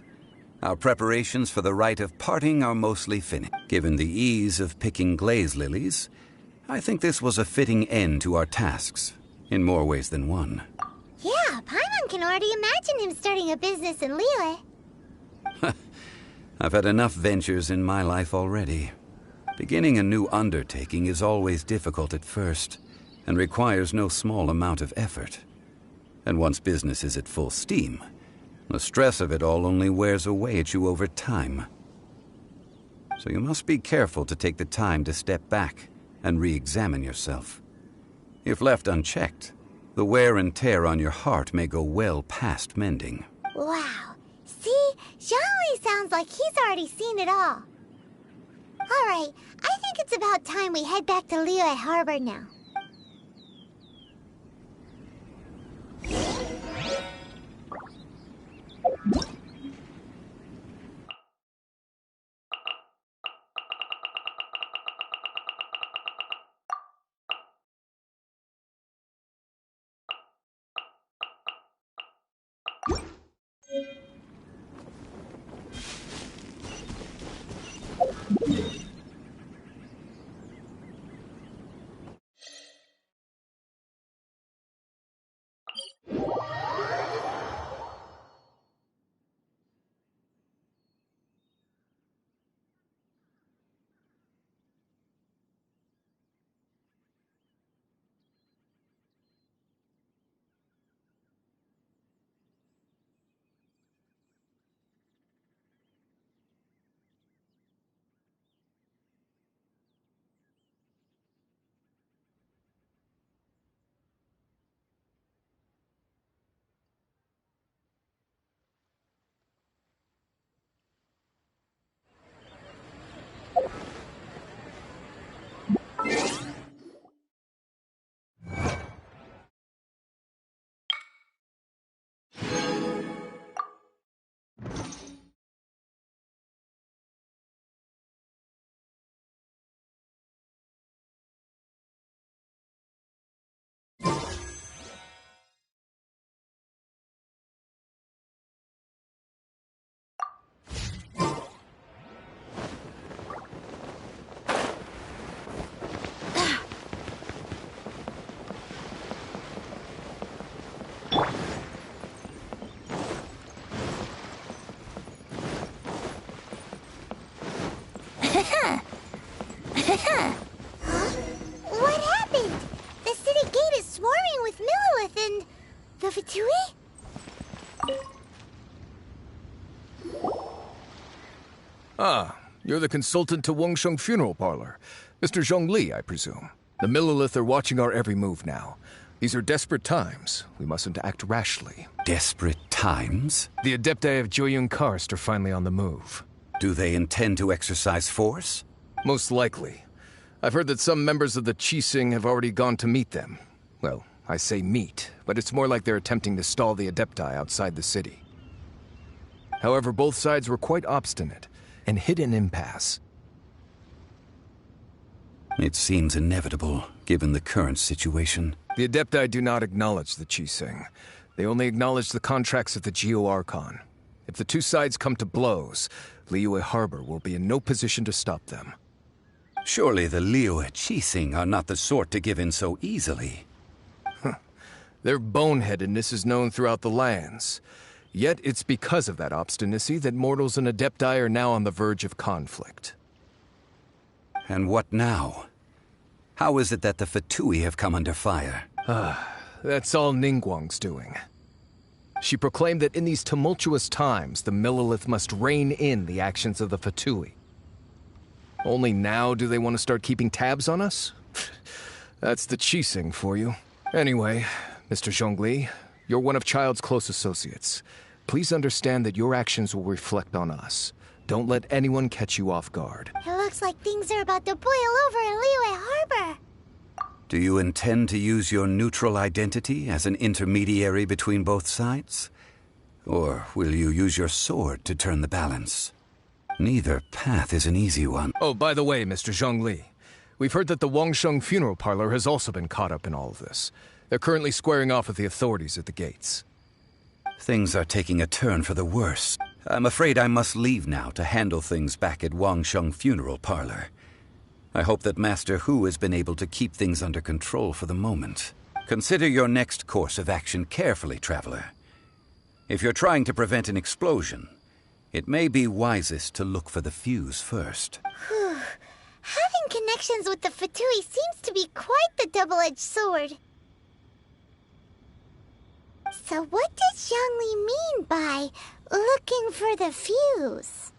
Our preparations for the rite of parting are mostly finished. Given the ease of picking glaze lilies, I think this was a fitting end to our tasks, in more ways than one. Yeah, Paimon can already imagine him starting a business in Liyue. I've had enough ventures in my life already. Beginning a new undertaking is always difficult at first, and requires no small amount of effort. And once business is at full steam, the stress of it all only wears away at you over time. So you must be careful to take the time to step back and re-examine yourself. If left unchecked, the wear and tear on your heart may go well past mending. Wow. See? Zhongli sounds like he's already seen it all. Alright, I think it's about time we head back to Liyue Harbor now. Huh? What happened? The city gate is swarming with Millilith and... the Fatui? Ah, you're the consultant to Wangsheng Funeral Parlor. Mr. Zhongli, I presume. The Millilith are watching our every move now. These are desperate times. We mustn't act rashly. Desperate times? The Adepti of Joyun Karst are finally on the move. Do they intend to exercise force? Most likely. I've heard that some members of the Qixing have already gone to meet them. Well, I say meet, but it's more like they're attempting to stall the Adepti outside the city. However, both sides were quite obstinate and hit an impasse. It seems inevitable, given the current situation. The Adepti do not acknowledge the Qixing. They only acknowledge the contracts of the Geo-Archon. If the two sides come to blows, Liyue Harbor will be in no position to stop them. Surely the Liyue Qixing are not the sort to give in so easily. Their boneheadedness is known throughout the lands. Yet it's because of that obstinacy that mortals and Adepti are now on the verge of conflict. And what now? How is it that the Fatui have come under fire? That's all Ningguang's doing. She proclaimed that in these tumultuous times, the Millilith must rein in the actions of the Fatui. Only now do they want to start keeping tabs on us? That's the Qixing for you. Anyway, Mr. Zhongli, you're one of Child's close associates. Please understand that your actions will reflect on us. Don't let anyone catch you off guard. It looks like things are about to boil over in Liyue Harbor. Do you intend to use your neutral identity as an intermediary between both sides? Or will you use your sword to turn the balance? Neither path is an easy one. Oh, by the way, Mr. Zhongli, we've heard that the Wangsheng Funeral Parlor has also been caught up in all of this. They're currently squaring off with the authorities at the gates. Things are taking a turn for the worse. I'm afraid I must leave now to handle things back at Wangsheng Funeral Parlor. I hope that Master Hu has been able to keep things under control for the moment. Consider your next course of action carefully, Traveler. If you're trying to prevent an explosion, it may be wisest to look for the fuse first. Whew. Having connections with the Fatui seems to be quite the double-edged sword. So what does Zhongli mean by looking for the fuse?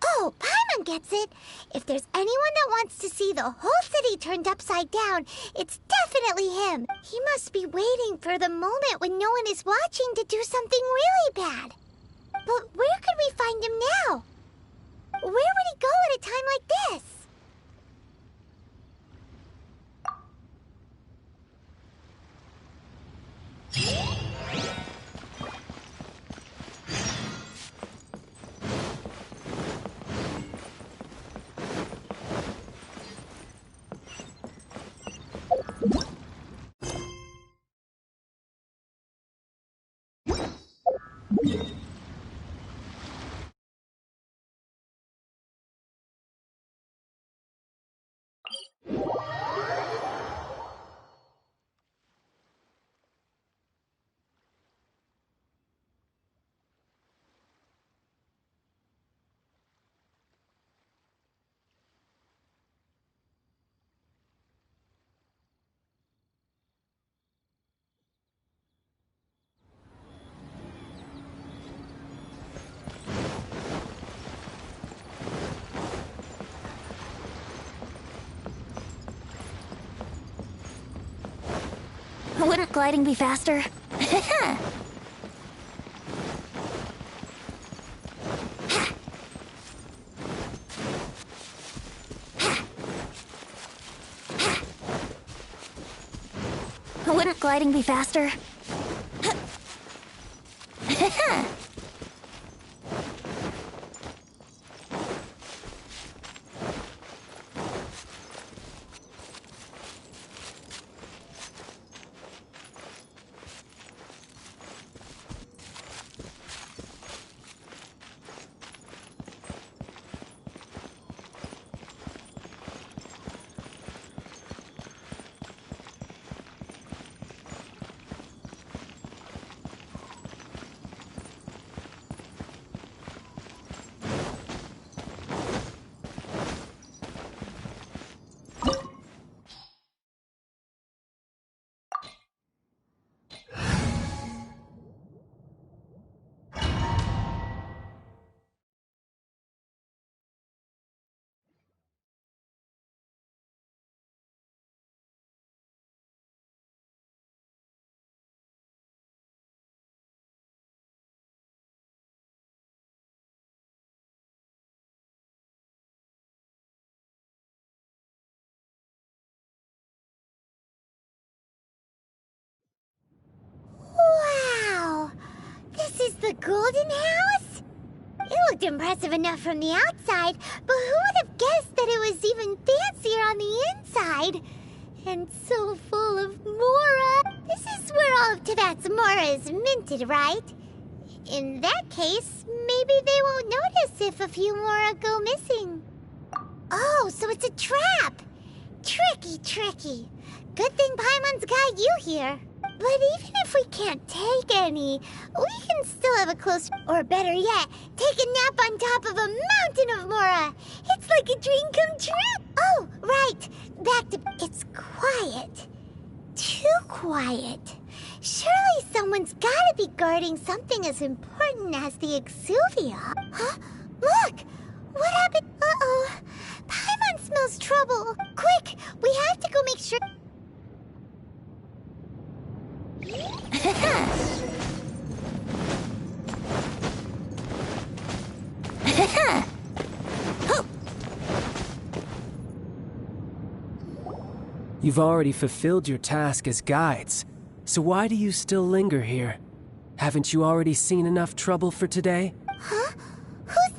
Oh, Paimon gets it. If there's anyone that wants to see the whole city turned upside down, it's definitely him. He must be waiting for the moment when no one is watching to do something really bad. But where could we find him now? Where would he go at a time like this? Wouldn't gliding be faster? Wouldn't gliding be faster? The Golden House? It looked impressive enough from the outside, but who would have guessed that it was even fancier on the inside? And so full of Mora. This is where all of Teyvat's Mora is minted, right? In that case, maybe they won't notice if a few Mora go missing. Oh, so it's a trap! Tricky, tricky. Good thing Paimon's got you here. But even if we can't take any, we can still have a close... Or better yet, take a nap on top of a mountain of Mora. It's like a dream come true. Oh, right. Back to... It's quiet. Too quiet. Surely someone's gotta be guarding something as important as the Exuvia. Huh? Look! What happened? Uh-oh. Paimon smells trouble. Quick! We have to go make sure... You've already fulfilled your task as guides, so why do you still linger here? Haven't you already seen enough trouble for today? Huh? Who's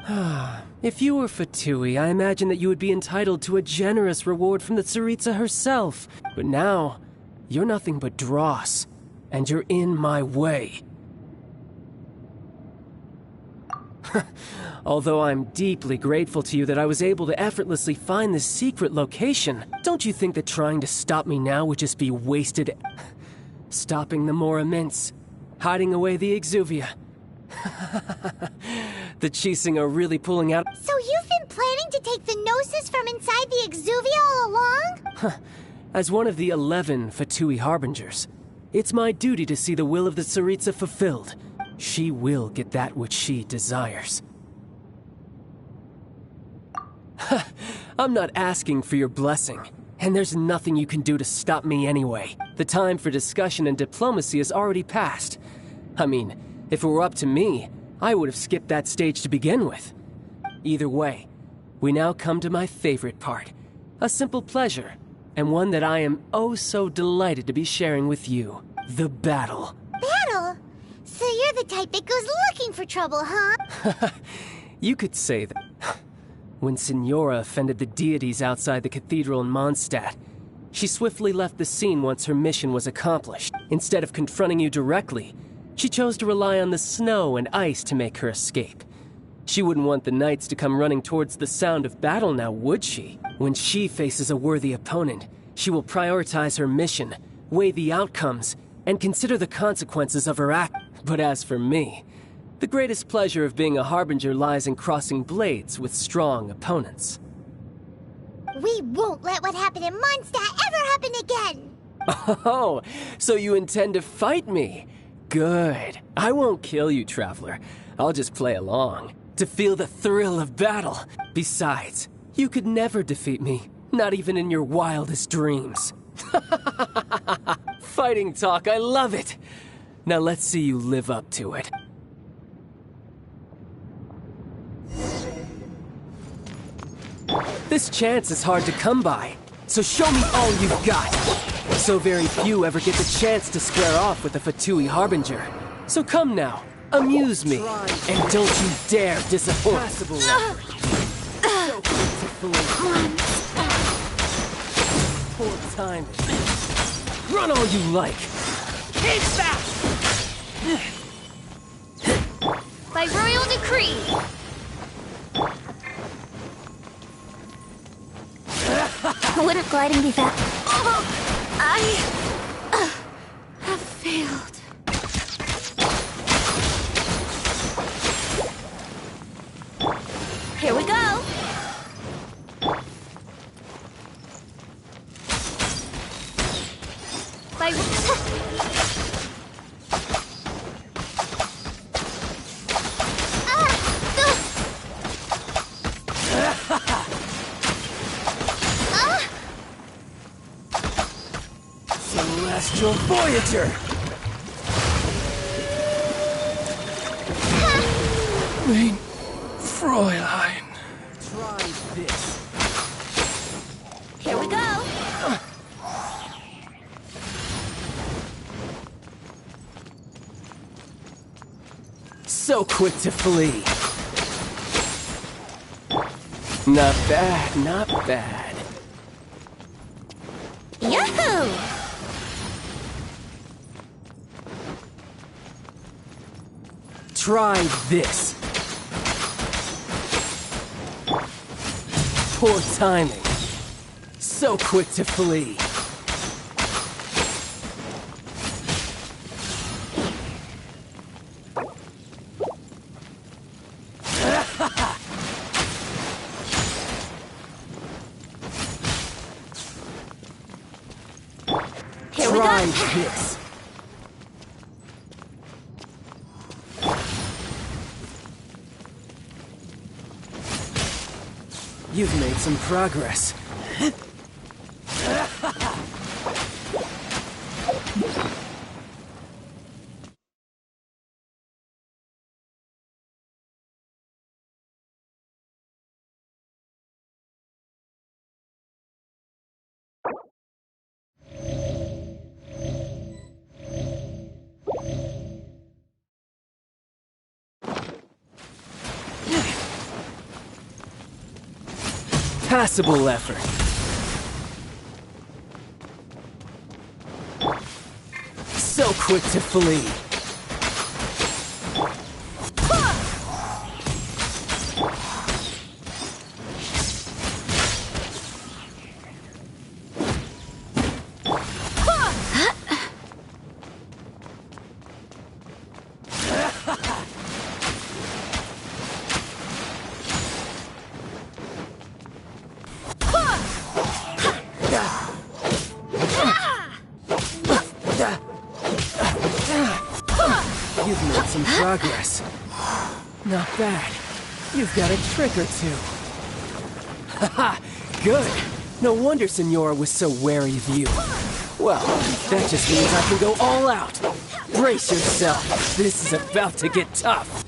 there? If you were Fatui, I imagine that you would be entitled to a generous reward from the Tsaritsa herself. But now, you're nothing but dross, and you're in my way. Although I'm deeply grateful to you that I was able to effortlessly find this secret location, don't you think that trying to stop me now would just be wasted? Stopping the Mora Mints, hiding away the Exuvia. The Chising are really pulling out. So you've been planning to take the Gnosis from inside the Exuvia all along? As one of the 11 Fatui Harbingers, it's my duty to see the will of the Tsaritsa fulfilled. She will get that which she desires. I'm not asking for your blessing, and there's nothing you can do to stop me anyway. The time for discussion and diplomacy has already passed. I mean, if it were up to me, I would have skipped that stage to begin with. Either way, we now come to my favorite part. A simple pleasure, and one that I am oh so delighted to be sharing with you. The battle. Battle? So you're the type that goes looking for trouble, huh? You could say that. When Signora offended the deities outside the cathedral in Mondstadt, she swiftly left the scene once her mission was accomplished. Instead of confronting you directly, she chose to rely on the snow and ice to make her escape. She wouldn't want the knights to come running towards the sound of battle now, would she? When she faces a worthy opponent, she will prioritize her mission, weigh the outcomes, and consider the consequences of her act. But as for me, the greatest pleasure of being a Harbinger lies in crossing blades with strong opponents. We won't let what happened in Mondstadt ever happen again! Oh, so you intend to fight me? Good. I won't kill you, Traveler. I'll just play along, to feel the thrill of battle. Besides, you could never defeat me, not even in your wildest dreams. Fighting talk, I love it! Now let's see you live up to it. This chance is hard to come by, so show me all you've got. So very few ever get the chance to square off with a Fatui Harbinger. So come now, amuse me, and don't you dare disappoint. Poor timing. Run all you like. Keep back! By royal decree! Wouldn't gliding be fast? I have failed. Here we go. By Celestial Voyager! Mein Fräulein. Try this. Here we go. So quick to flee. Not bad, not bad. Yahoo! Try this. Poor timing. So quick to flee. Here we go. Try this. You've made some progress. Passable effort. So quick to flee. You've made some progress. Not bad. You've got a trick or two. Haha, good. No wonder Senora was so wary of you. Well, that just means I can go all out. Brace yourself. This is about to get tough.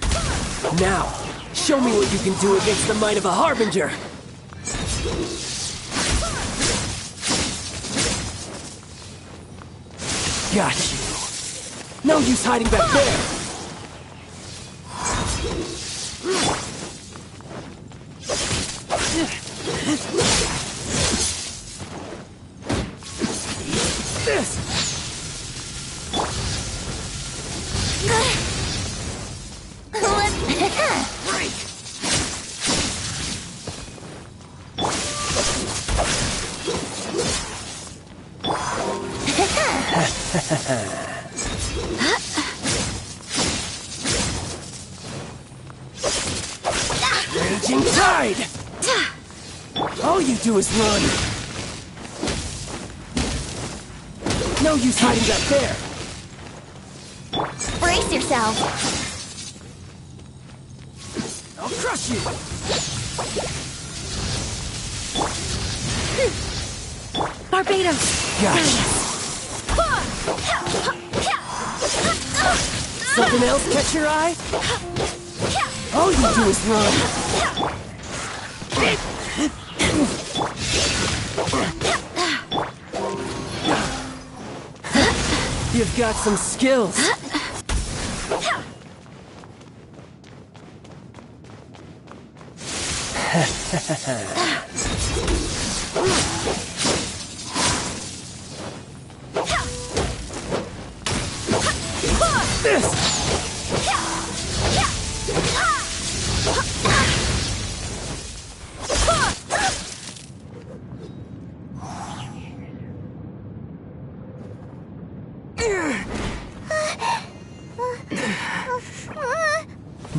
Now, show me what you can do against the might of a Harbinger. Got you. No use hiding back there! This! Break! Raging tide! All you do is run. No use hiding back there. Brace yourself. I'll crush you. Barbados. Gotcha. Something else catch your eye? All you do is run. You've got some skills. This!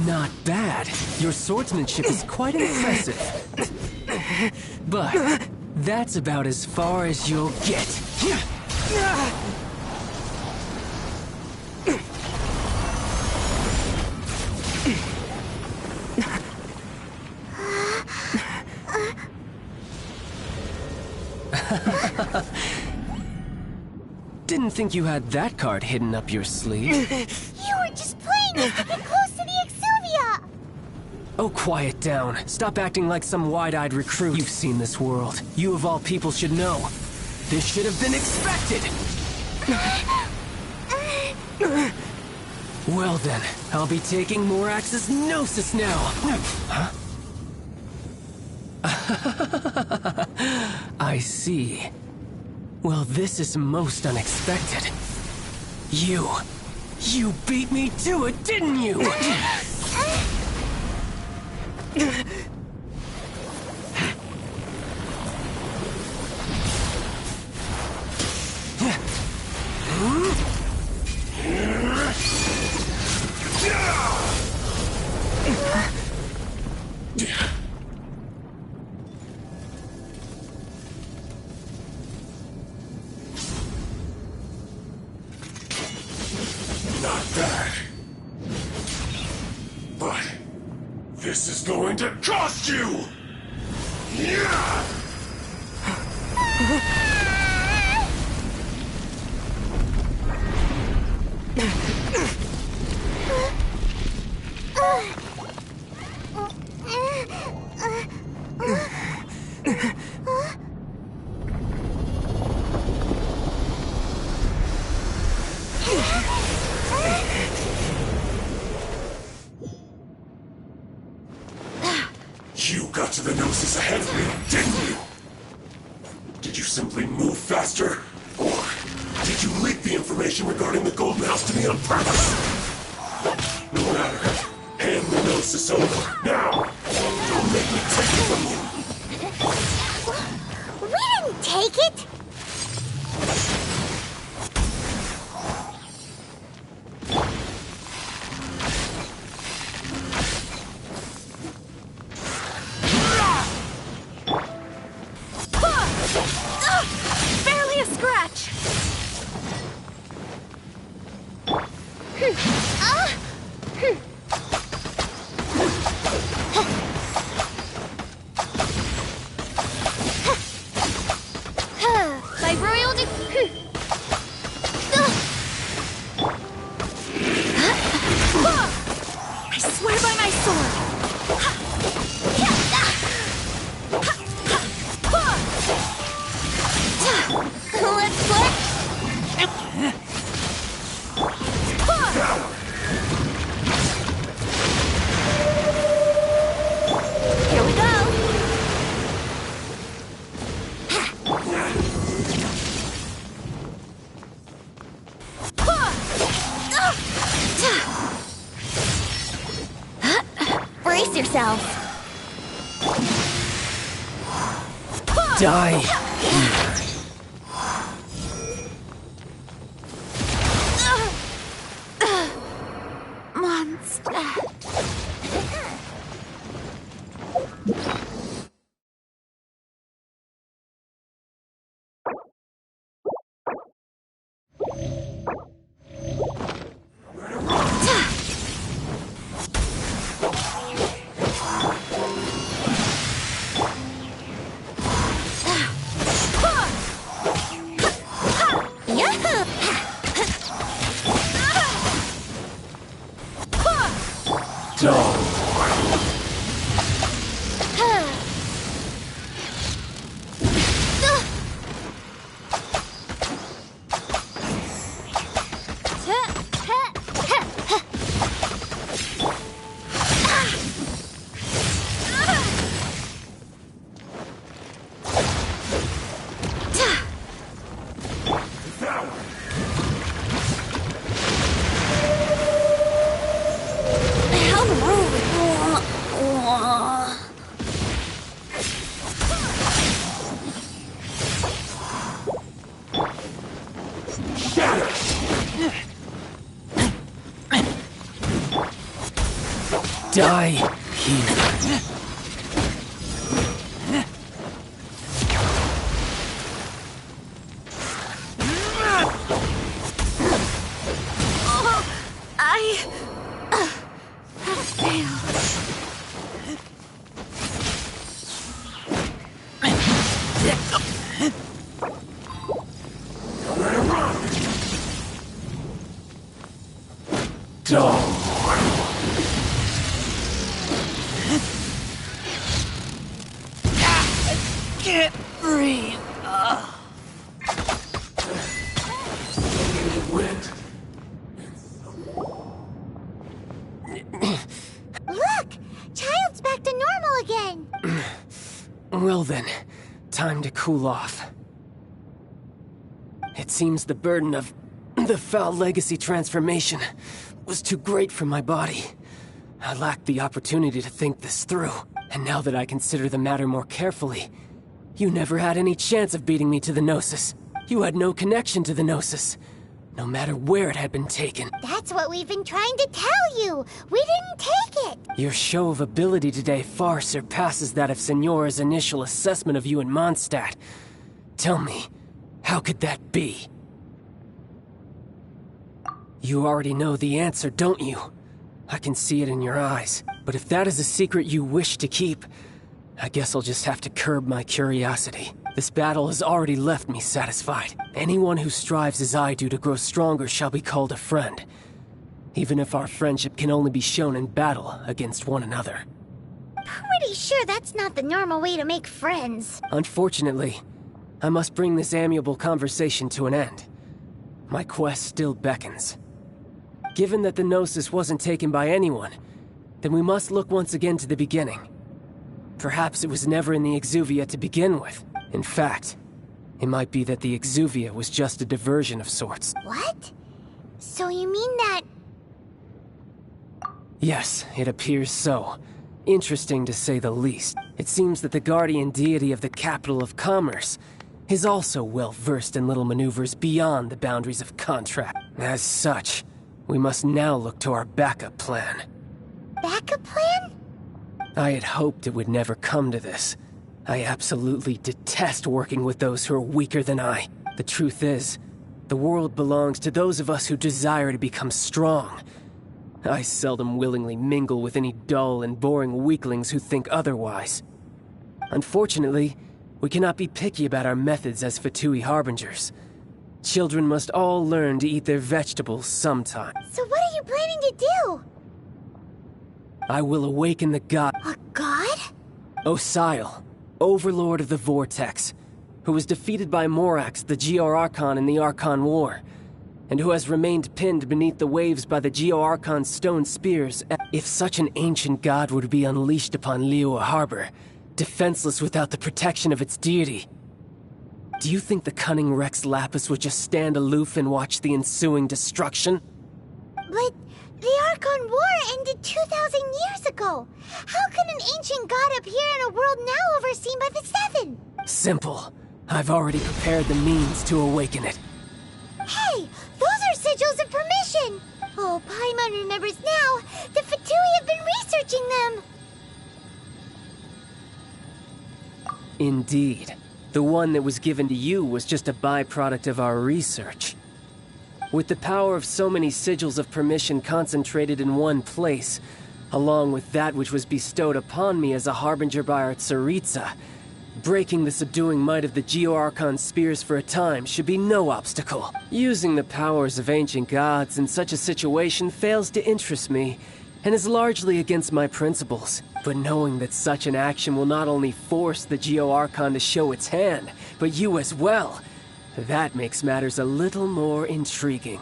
Not bad. Your swordsmanship is quite impressive. But that's about as far as you'll get. Didn't think you had that card hidden up your sleeve. You were just playing us to get close to the Exuvia! Oh, quiet down. Stop acting like some wide-eyed recruit. You've seen this world. You of all people should know. This should have been expected! Well then, I'll be taking Morax's Gnosis now! Huh? I see. Well, this is most unexpected. You beat me to it, didn't you? Not bad. But this is going to cost you! Yeah! You got to the Gnosis ahead of me, didn't you? Did you simply move faster? Or did you leak the information regarding the Golden House to me on purpose? No matter. Hand the Gnosis over, now! Don't make me take it from you! We didn't take it! Barely a scratch! By royal I swear by my sword! Let's play. Here we go. Brace yourselves. Die here. Monster. Die here. Can't breathe. Wind. Well then, time to cool off. It seems the burden of the foul legacy transformation was too great for my body. I lacked the opportunity to think this through, and now that I consider the matter more carefully, you never had any chance of beating me to the Gnosis. You had no connection to the Gnosis, no matter where it had been taken. That's what we've been trying to tell you! We didn't take it! Your show of ability today far surpasses that of Signora's initial assessment of you in Mondstadt. Tell me, how could that be? You already know the answer, don't you? I can see it in your eyes. But if that is a secret you wish to keep, I guess I'll just have to curb my curiosity. This battle has already left me satisfied. Anyone who strives as I do to grow stronger shall be called a friend, even if our friendship can only be shown in battle against one another. Pretty sure that's not the normal way to make friends. Unfortunately, I must bring this amiable conversation to an end. My quest still beckons. Given that the Gnosis wasn't taken by anyone, then we must look once again to the beginning. Perhaps it was never in the Exuvia to begin with. In fact, it might be that the Exuvia was just a diversion of sorts. What? So you mean that... Yes, it appears so. Interesting to say the least. It seems that the guardian deity of the capital of commerce is also well versed in little maneuvers beyond the boundaries of contract. As such, we must now look to our backup plan. Backup plan? I had hoped it would never come to this. I absolutely detest working with those who are weaker than I. The truth is, the world belongs to those of us who desire to become strong. I seldom willingly mingle with any dull and boring weaklings who think otherwise. Unfortunately, we cannot be picky about our methods as Fatui Harbingers. Children must all learn to eat their vegetables sometime. So what are you planning to do? I will awaken the god... A god? Osile, Overlord of the Vortex, who was defeated by Morax, the Geo-Archon in the Archon War, and who has remained pinned beneath the waves by the Geo-Archon's stone spears. If such an ancient god were to be unleashed upon Liyue Harbor, defenseless without the protection of its deity, do you think the cunning Rex Lapis would just stand aloof and watch the ensuing destruction? But the Archon War ended 2,000 years ago. How can an ancient god appear in a world now overseen by the Seven? Simple. I've already prepared the means to awaken it. Hey, those are sigils of permission! Oh, Paimon remembers now. The Fatui have been researching them. Indeed. The one that was given to you was just a byproduct of our research. With the power of so many sigils of permission concentrated in one place, along with that which was bestowed upon me as a harbinger by our Tsaritsa, breaking the subduing might of the Geo-Archon spears for a time should be no obstacle. Using the powers of ancient gods in such a situation fails to interest me, and is largely against my principles. But knowing that such an action will not only force the Geo-Archon to show its hand, but you as well, that makes matters a little more intriguing.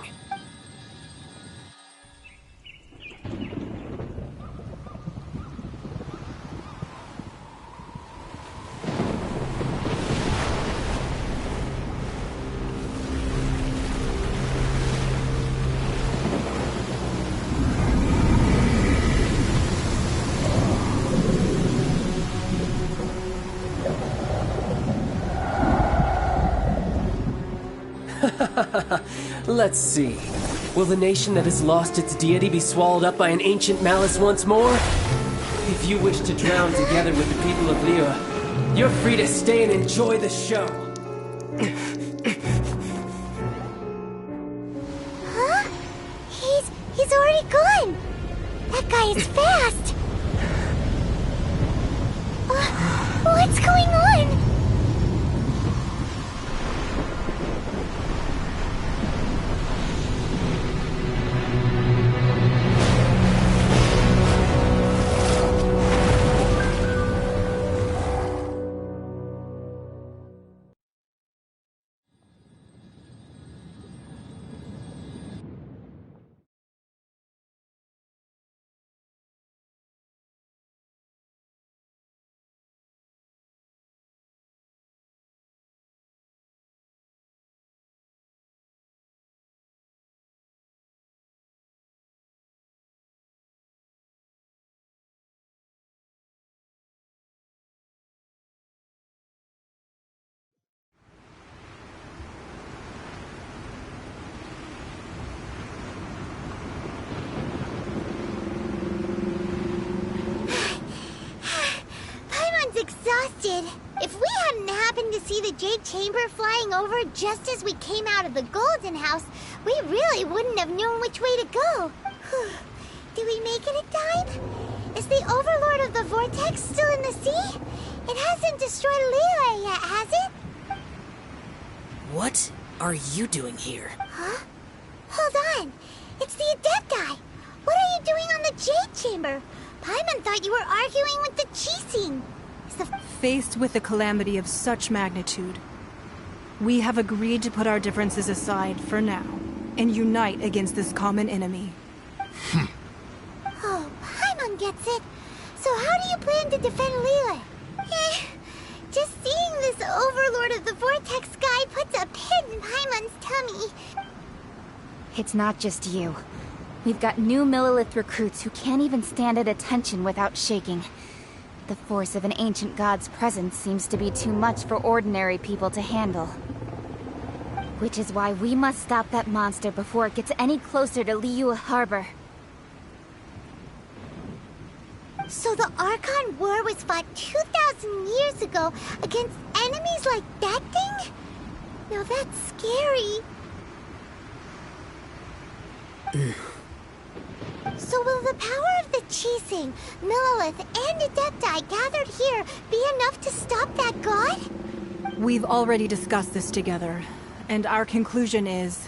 Let's see. Will the nation that has lost its deity be swallowed up by an ancient malice once more? If you wish to drown together with the people of Liyue, you're free to stay and enjoy the show. Huh? He's already gone. That guy is fast. What's going on? see the Jade Chamber flying over just as we came out of the Golden House, we really wouldn't have known which way to go. Did we make it in time? Is the Overlord of the Vortex still in the sea? It hasn't destroyed Liyue yet, has it? What are you doing here? Huh? Hold on. It's the Adepti. What are you doing on the Jade Chamber? Paimon thought you were arguing with the Qixing. Faced with a calamity of such magnitude, we have agreed to put our differences aside for now and unite against this common enemy. Oh, Paimon gets it. So how do you plan to defend Liyue? Just seeing this Overlord of the Vortex guy puts a pit in Paimon's tummy. It's not just you. We've got new Millelith recruits who can't even stand at attention without shaking. The force of an ancient god's presence seems to be too much for ordinary people to handle. Which is why we must stop that monster before it gets any closer to Liyue Harbor. So the Archon War was fought 2,000 years ago against enemies like that thing? Now that's scary. So will the power of the Qixing, Millelith, and Adepti gathered here be enough to stop that god? We've already discussed this together, and our conclusion is...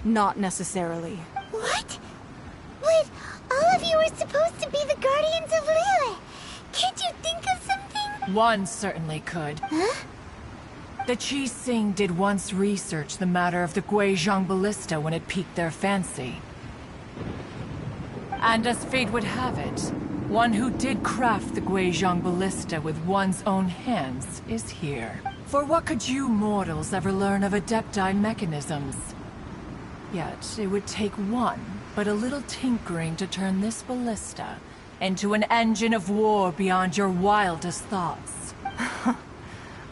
not necessarily. What? But all of you were supposed to be the guardians of Liyue. Can't you think of something? One certainly could. Huh? The Qixing did once research the matter of the Guizhong Ballista when it piqued their fancy. And as fate would have it, one who did craft the Guizhong Ballista with one's own hands is here. For what could you mortals ever learn of Adepti mechanisms? Yet it would take one, but a little tinkering to turn this ballista into an engine of war beyond your wildest thoughts.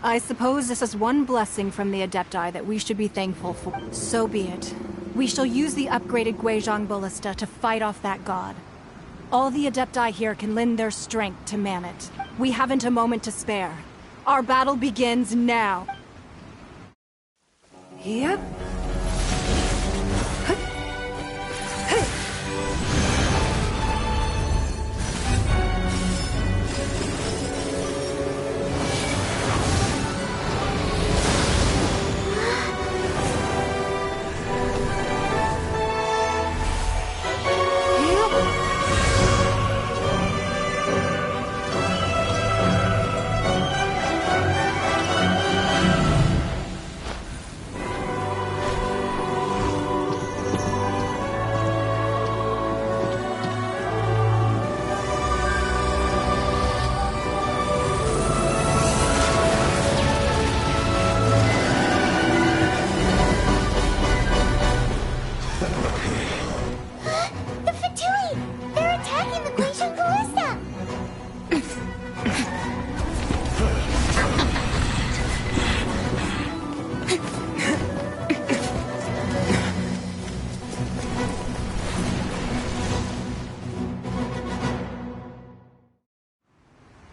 I suppose this is one blessing from the Adepti that we should be thankful for. So be it. We shall use the upgraded Guizhong Ballista to fight off that god. All the Adepti here can lend their strength to man it. We haven't a moment to spare. Our battle begins now. Yep.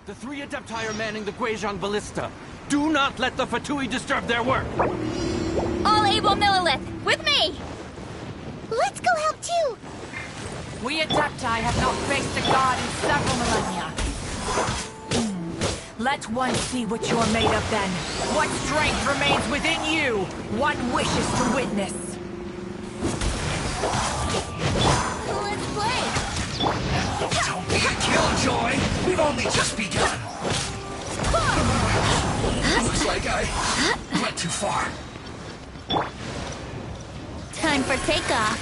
The three Adepti are manning the Guizhong Ballista. Do not let the Fatui disturb their work! All able Millelith, with me! Let's go help too! We Adepti have not faced a god in several millennia. Let one see what you're made of then. What strength remains within you? What wishes to witness? Let's play! Don't be a killjoy! We've only just begun! Looks like I went too far. Time for takeoff.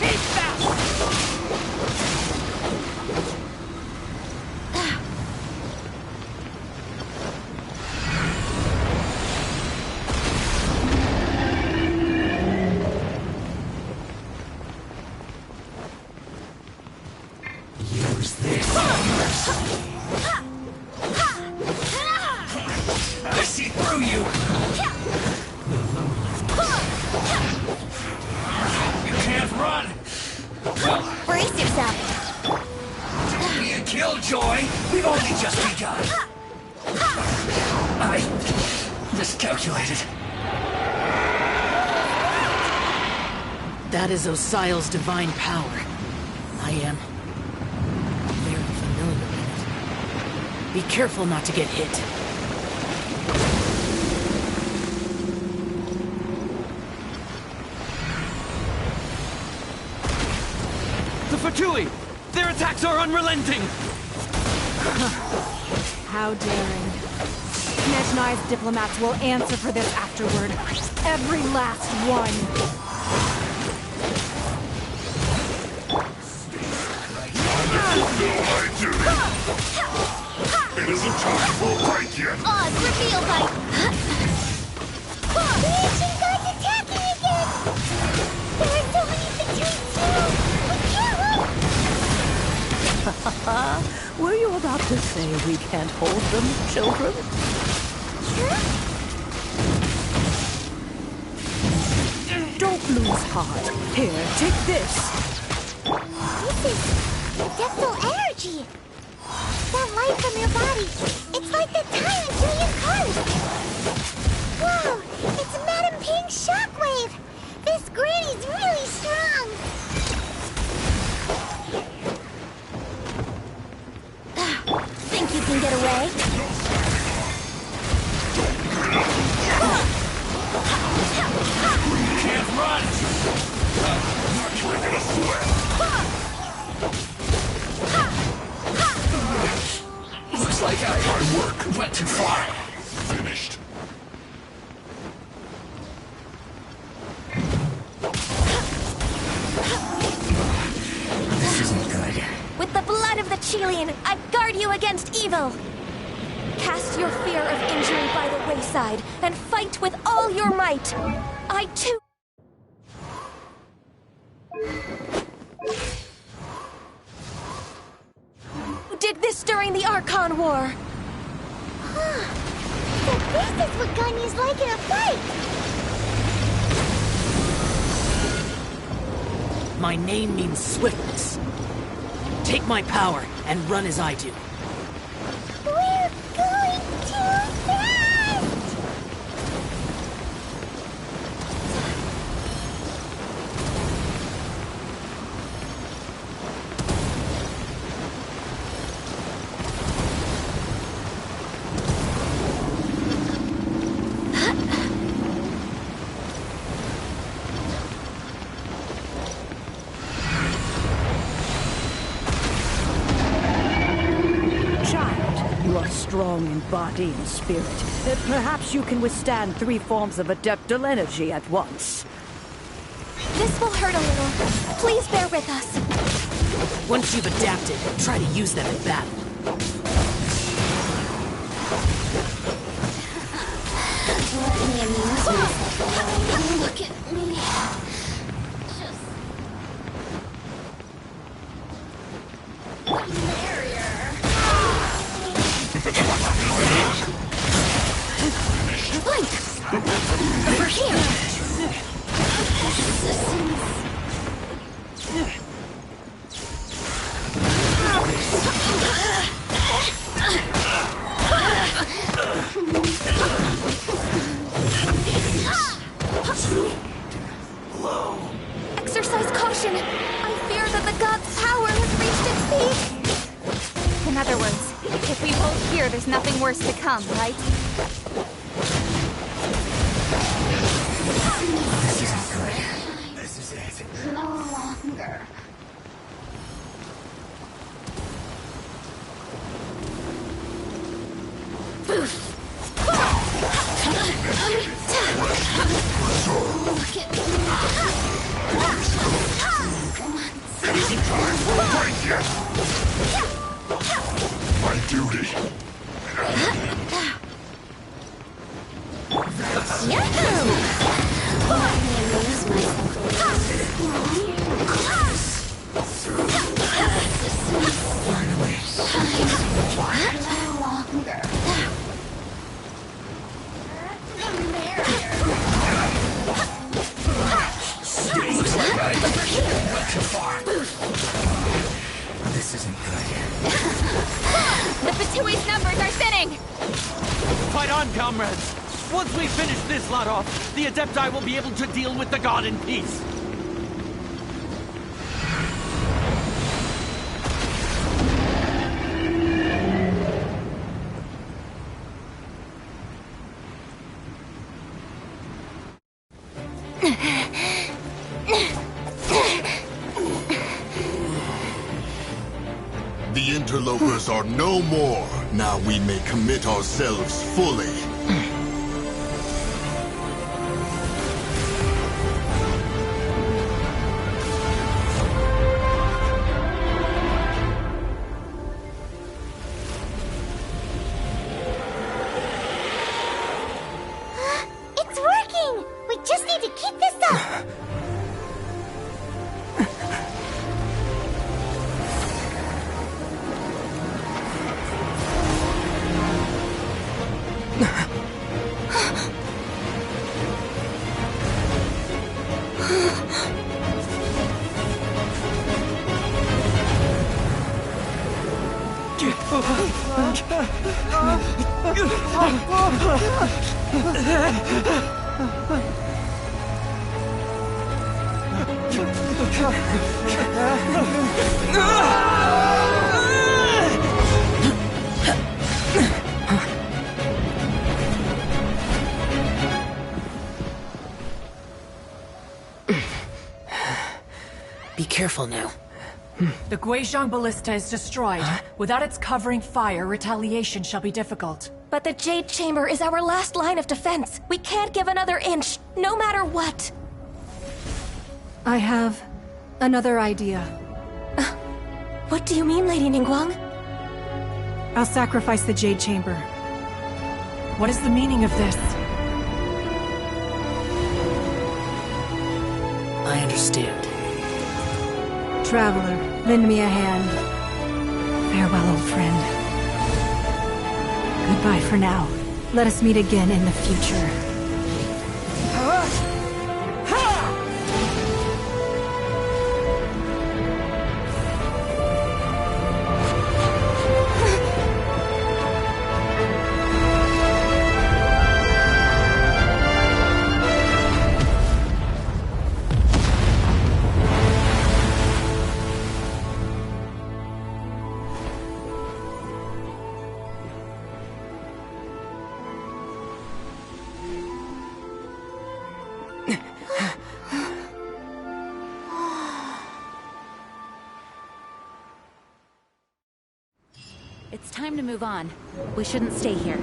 Keep fast! Use this. I see through you! You can't run! only just begun. I miscalculated. That is Osial's divine power. I am very familiar with it. Be careful not to get hit. The Fatui! Their attacks are unrelenting! How daring. Nezhnai's diplomats will answer for this afterward. Every last one. It isn't time for a fight yet. Oh, it's reveal fight. The ancient god's attacking again. There are so many between too. We can't. Were you about to say we can't hold them, children? Don't lose heart. Here, take this. This is devil energy. That light from your body. It's like the time until you come. Whoa, it's Madame Ping's shockwave. This granny's really strong. Think you can get away? You can't run! You're gonna sweat! Looks like my work went too far. Finished. This isn't good. With the blood of the Chilean, I guard you against evil! Cast your fear of injury by the wayside, and fight with all your might! I too... did this during the Archon War! So this is what Ganya's like in a fight! My name means swiftness. Take my power and run as I do. We're going too fast! Strong in body and spirit. Perhaps you can withstand 3 forms of adeptal energy at once. This will hurt a little. Please bear with us. Once you've adapted, try to use them in battle. Let me amuse myself. Look at me. Over here! Exercise caution! I fear that the god's power has reached its peak! In other words, if we hold here, there's nothing worse to come, right? This isn't good. This is it. No longer. It isn't time for a fight yet. My duty. comrades! Once we finish this lot off, the Adepti will be able to deal with the god in peace! The interlopers are no more. Now we may commit ourselves fully. It's working! We just need to keep this up! Be careful now. The Guizhong Ballista is destroyed. Without its covering fire, retaliation shall be difficult. But the Jade Chamber is our last line of defense. We can't give another inch, no matter what. I have another idea. What do you mean, Lady Ningguang? I'll sacrifice the Jade Chamber. What is the meaning of this? I understand. Traveler, lend me a hand. Farewell, old friend. Goodbye for now. Let us meet again in the future. It's time to move on. We shouldn't stay here.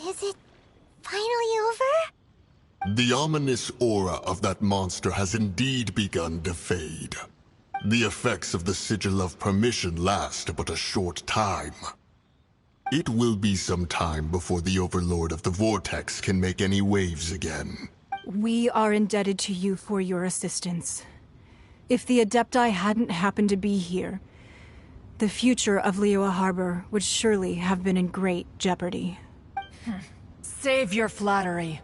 Is it finally over? The ominous aura of that monster has indeed begun to fade. The effects of the Sigil of Permission last but a short time. It will be some time before the Overlord of the Vortex can make any waves again. We are indebted to you for your assistance. If the Adepti hadn't happened to be here, the future of Liyue Harbor would surely have been in great jeopardy. Save your flattery.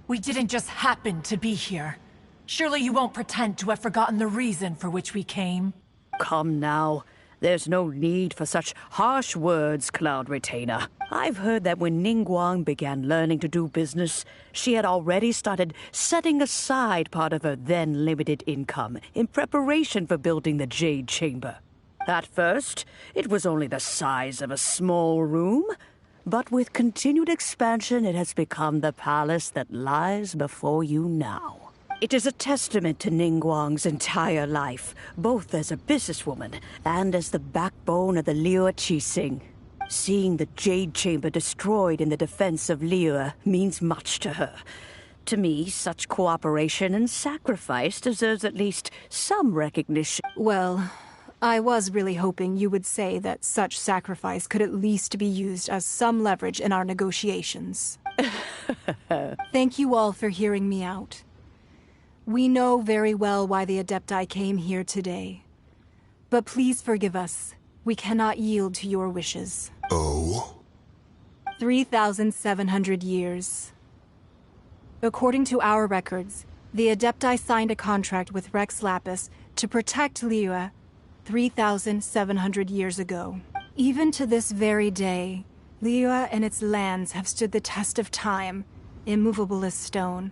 We didn't just happen to be here. Surely you won't pretend to have forgotten the reason for which we came. Come now. There's no need for such harsh words, Cloud Retainer. I've heard that when Ningguang began learning to do business, she had already started setting aside part of her then limited income in preparation for building the Jade Chamber. At first, it was only the size of a small room, but with continued expansion, it has become the palace that lies before you now. It is a testament to Ningguang's entire life, both as a businesswoman and as the backbone of the Liyue Qixing. Seeing the Jade Chamber destroyed in the defense of Liyue means much to her. To me, such cooperation and sacrifice deserves at least some recognition. Well, I was really hoping you would say that such sacrifice could at least be used as some leverage in our negotiations. Thank you all for hearing me out. We know very well why the Adepti came here today. But please forgive us. We cannot yield to your wishes. Oh? 3,700 years. According to our records, the Adepti signed a contract with Rex Lapis to protect Liyue 3,700 years ago. Even to this very day, Liyue and its lands have stood the test of time, immovable as stone,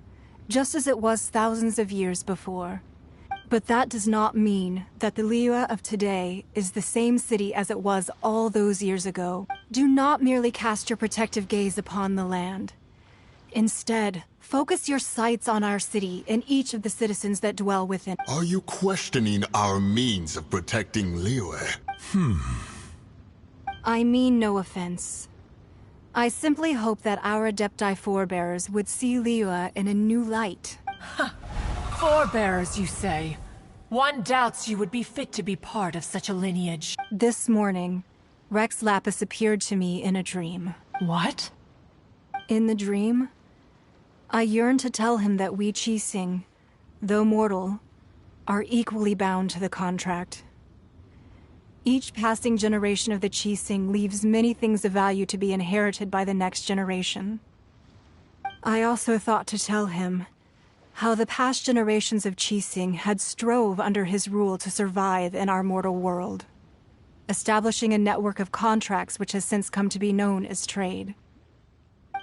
just as it was thousands of years before. But that does not mean that the Liyue of today is the same city as it was all those years ago. Do not merely cast your protective gaze upon the land. Instead, focus your sights on our city and each of the citizens that dwell within. Are you questioning our means of protecting Liyue? I mean no offense. I simply hope that our Adepti forebears would see Liyue in a new light. Forebears, you say? One doubts you would be fit to be part of such a lineage. This morning, Rex Lapis appeared to me in a dream. What? In the dream, I yearned to tell him that we Qixing, though mortal, are equally bound to the contract. Each passing generation of the Qixing leaves many things of value to be inherited by the next generation. I also thought to tell him how the past generations of Qixing had strove under his rule to survive in our mortal world, establishing a network of contracts which has since come to be known as trade.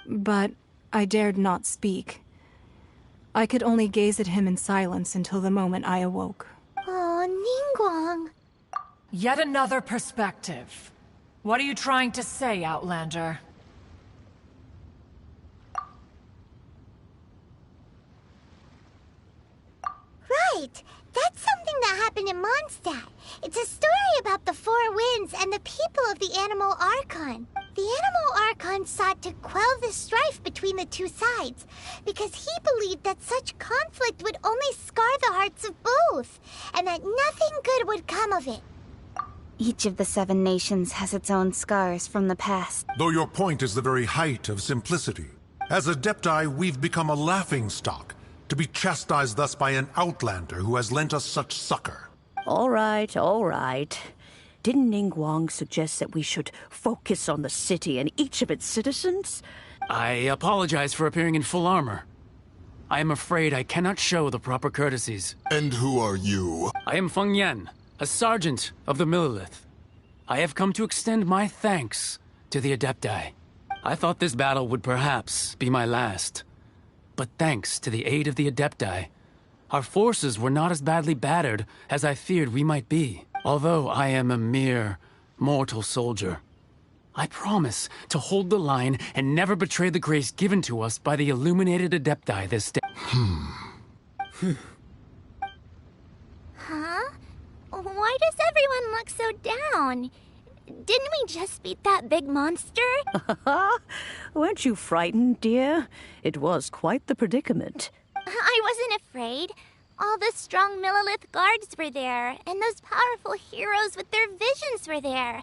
But I dared not speak. I could only gaze at him in silence until the moment I awoke. Oh, Ningguang. Yet another perspective. What are you trying to say, Outlander? Right! That's something that happened in Mondstadt. It's a story about the Four Winds and the people of the Animal Archon. The Animal Archon sought to quell the strife between the two sides, because he believed that such conflict would only scar the hearts of both, and that nothing good would come of it. Each of the 7 nations has its own scars from the past. Though your point is the very height of simplicity. As Adepti, we've become a laughingstock, to be chastised thus by an outlander who has lent us such succor. All right, all right. Didn't Ningguang suggest that we should focus on the city and each of its citizens? I apologize for appearing in full armor. I am afraid I cannot show the proper courtesies. And who are you? I am Feng Yan, a sergeant of the Millelith. I have come to extend my thanks to the Adepti. I thought this battle would perhaps be my last. But thanks to the aid of the Adepti, our forces were not as badly battered as I feared we might be. Although I am a mere mortal soldier, I promise to hold the line and never betray the grace given to us by the illuminated Adepti this day. Huh? Why does everyone look so down? Didn't we just beat that big monster? Weren't you frightened, dear? It was quite the predicament. I wasn't afraid. All the strong Millelith guards were there, and those powerful heroes with their visions were there.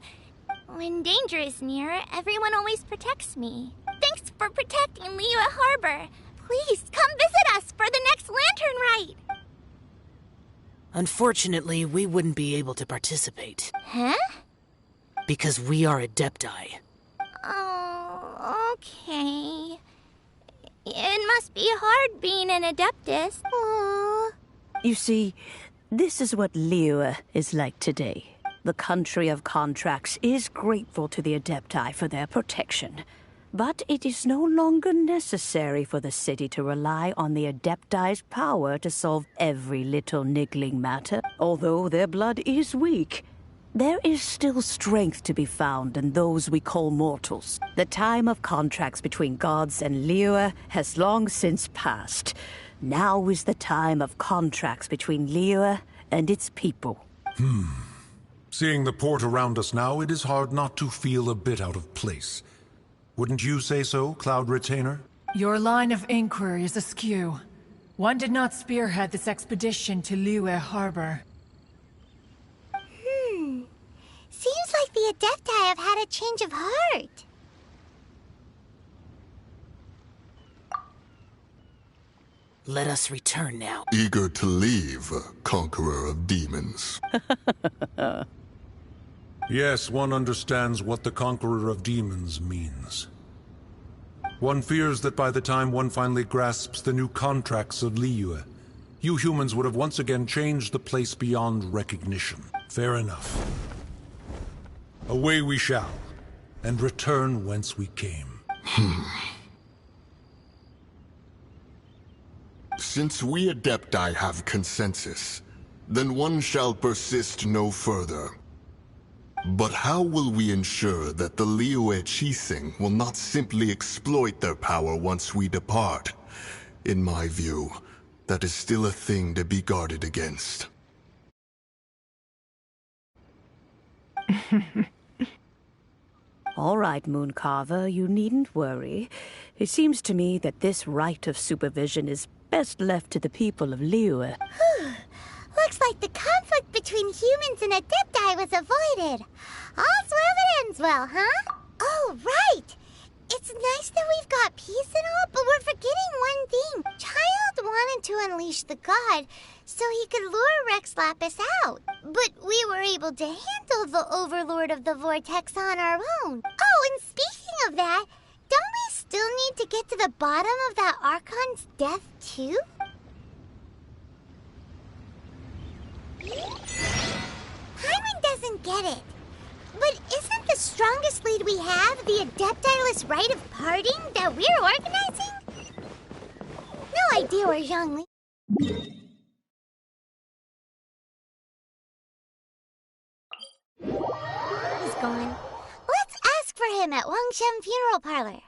When danger is near, everyone always protects me. Thanks for protecting Liyue Harbor. Please, come visit us for the next lantern rite. Unfortunately, we wouldn't be able to participate. Huh? Because we are Adepti. Oh, okay. It must be hard being an Adeptus. Aww. You see, this is what Liyue is like today. The country of contracts is grateful to the Adepti for their protection. But it is no longer necessary for the city to rely on the Adepti's power to solve every little niggling matter. Although their blood is weak, there is still strength to be found in those we call mortals. The time of contracts between gods and Liyue has long since passed. Now is the time of contracts between Liyue and its people. Seeing the port around us now, it is hard not to feel a bit out of place. Wouldn't you say so, Cloud Retainer? Your line of inquiry is askew. One did not spearhead this expedition to Liyue Harbor. Seems like the Adepti have had a change of heart. Let us return now. Eager to leave, Conqueror of Demons. Yes, one understands what the Conqueror of Demons means. One fears that by the time one finally grasps the new contracts of Liyue, you humans would have once again changed the place beyond recognition. Fair enough. Away we shall, and return whence we came. Since we Adepti have consensus, then one shall persist no further. But how will we ensure that the Liyue Qixing will not simply exploit their power once we depart? In my view, that is still a thing to be guarded against. All right, Mooncarver, you needn't worry. It seems to me that this right of supervision is best left to the people of Liyue. Looks like the conflict between humans and Adepti was avoided. All's well that ends well, huh? Oh, right! It's nice that we've got peace and all, but we're forgetting one thing. Child wanted to unleash the god so he could lure Rex Lapis out. But we were able to handle the Overlord of the Vortex on our own. Oh, and speaking of that, don't we still need to get to the bottom of that Archon's death, too? Hyman doesn't get it. But isn't the strongest lead we have the Adeptiless rite of parting that we're organizing? No idea where Zhongli... He's gone. Let's ask for him at Wangshen Funeral Parlor.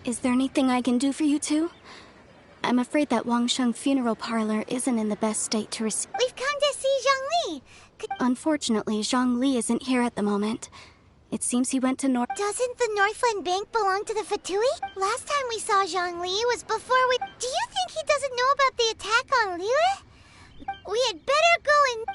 Is there anything I can do for you two? I'm afraid that Wangshen Funeral Parlor isn't in the best state to receive. We've come to see Zhongli. Unfortunately, Zhongli isn't here at the moment. It seems he went to Doesn't the Northland Bank belong to the Fatui? Last time we saw Zhongli was before we... Do you think he doesn't know about the attack on Liyue? We had better go and...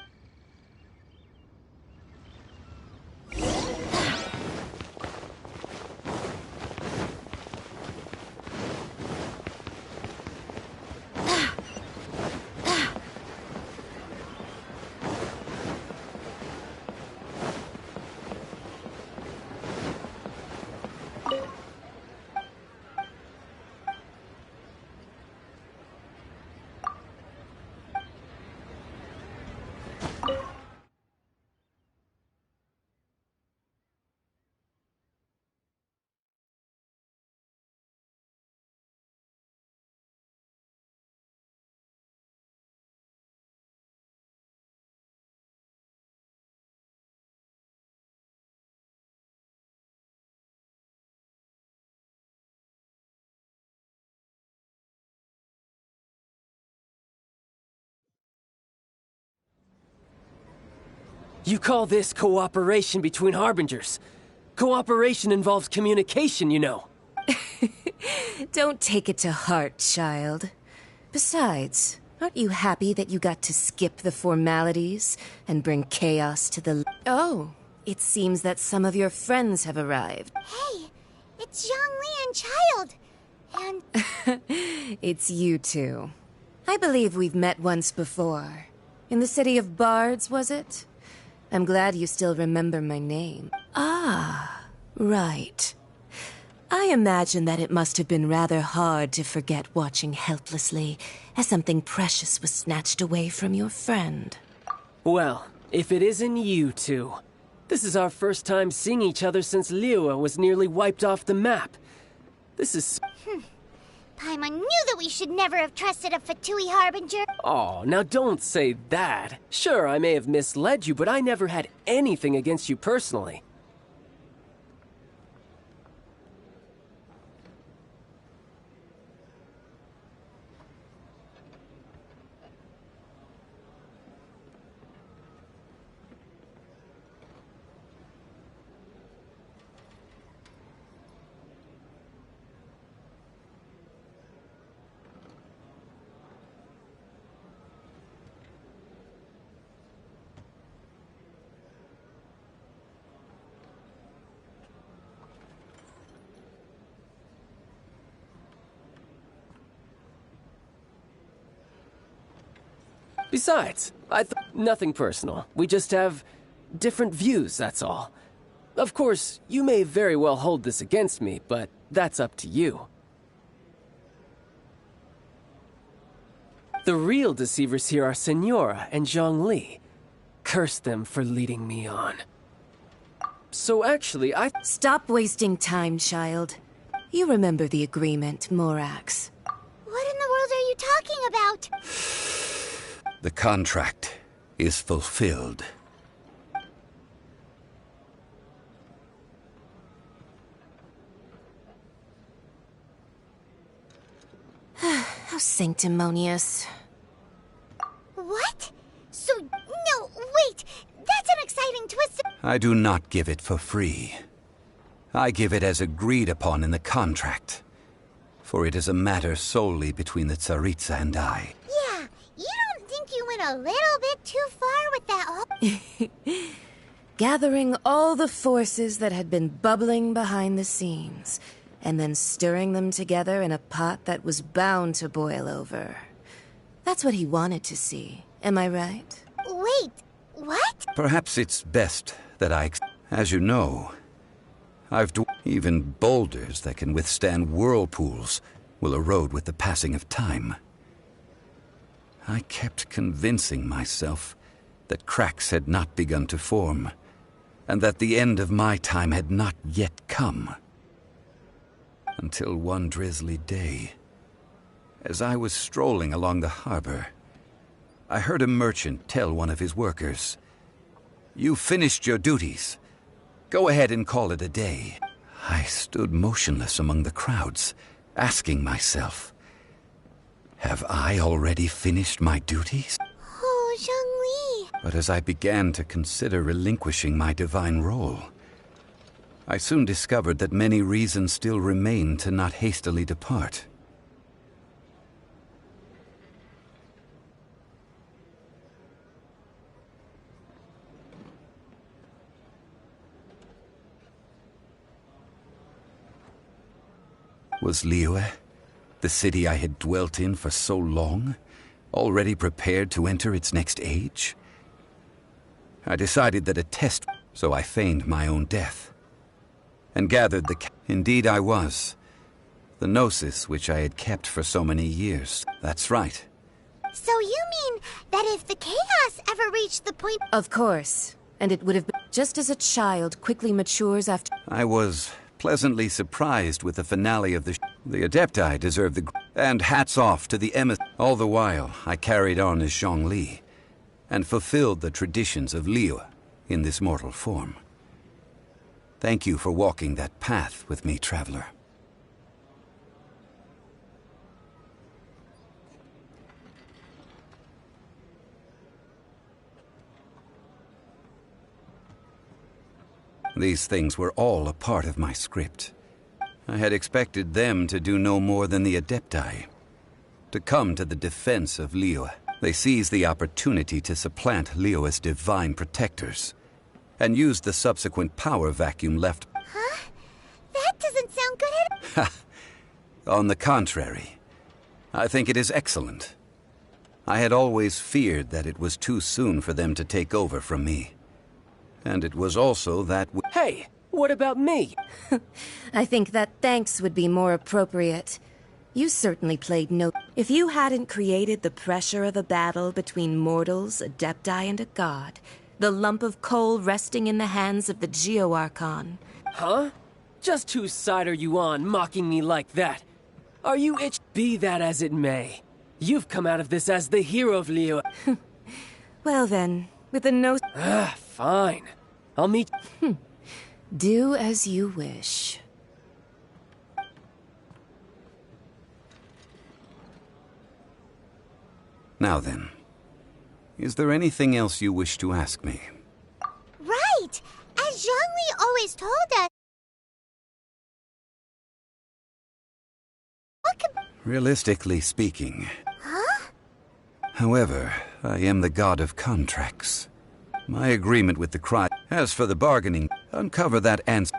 You call this cooperation between Harbingers? Cooperation involves communication, you know. Don't take it to heart, child. Besides, aren't you happy that you got to skip the formalities and bring chaos to the... Oh, it seems that some of your friends have arrived. Hey, it's Zhongli and Child. And... It's you two. I believe we've met once before. In the city of Bards, was it? I'm glad you still remember my name. Ah, right. I imagine that it must have been rather hard to forget watching helplessly as something precious was snatched away from your friend. Well, if it isn't you two. This is our first time seeing each other since Liyue was nearly wiped off the map. This is... Paimon knew that we should never have trusted a Fatui Harbinger. Oh, now don't say that. Sure, I may have misled you, but I never had anything against you personally. Besides, nothing personal. We just have different views, that's all. Of course, you may very well hold this against me, but that's up to you. The real deceivers here are Senora and Zhongli. Curse them for leading me on. So actually, Stop wasting time, child. You remember the agreement, Morax. What in the world are you talking about? The contract is fulfilled. How sanctimonious. What? So, no, wait! That's an exciting twist of... I do not give it for free. I give it as agreed upon in the contract. For it is a matter solely between the Tsaritsa and I. Yeah, you don't think you went a little bit too far with that Gathering all the forces that had been bubbling behind the scenes, and then stirring them together in a pot that was bound to boil over. That's what he wanted to see, am I right? Wait, what? Perhaps it's best that as you know, even boulders that can withstand whirlpools will erode with the passing of time. I kept convincing myself that cracks had not begun to form, and that the end of my time had not yet come. Until one drizzly day, as I was strolling along the harbor, I heard a merchant tell one of his workers, "You've finished your duties. Go ahead and call it a day." I stood motionless among the crowds, asking myself, have I already finished my duties? Oh, Zhongli. But as I began to consider relinquishing my divine role, I soon discovered that many reasons still remained to not hastily depart. Was Liyue, the city I had dwelt in for so long, already prepared to enter its next age? I decided that a test, so I feigned my own death, and gathered Indeed I was. The Gnosis which I had kept for so many years. That's right. So you mean that if the chaos ever reached the point... Of course. And it would have been just as a child quickly matures after... I was pleasantly surprised with the finale of the Adepti deserved the... And hats off to the emissary. All the while, I carried on as Zhongli, and fulfilled the traditions of Liyue in this mortal form. Thank you for walking that path with me, traveler. These things were all a part of my script. I had expected them to do no more than the Adepti. To come to the defense of Liyue. They seized the opportunity to supplant Liyue's divine protectors, and used the subsequent power vacuum left. Huh? That doesn't sound good at all. On the contrary, I think it is excellent. I had always feared that it was too soon for them to take over from me. And it was also that... Hey, what about me? I think that thanks would be more appropriate. You certainly played no... If you hadn't created the pressure of a battle between mortals, Adepti, and a god, the lump of coal resting in the hands of the Geo-Archon... Huh? Just whose side are you on, mocking me like that? Are you itch? Be that as it may. You've come out of this as the hero of Liyue. Well then, with a no... Fine. I'll meet... Do as you wish. Now then, is there anything else you wish to ask me? Right! As Zhongli always told us... What could... Realistically speaking. Huh? However, I am the god of contracts. My agreement with the Cry... As for the bargaining, uncover that answer.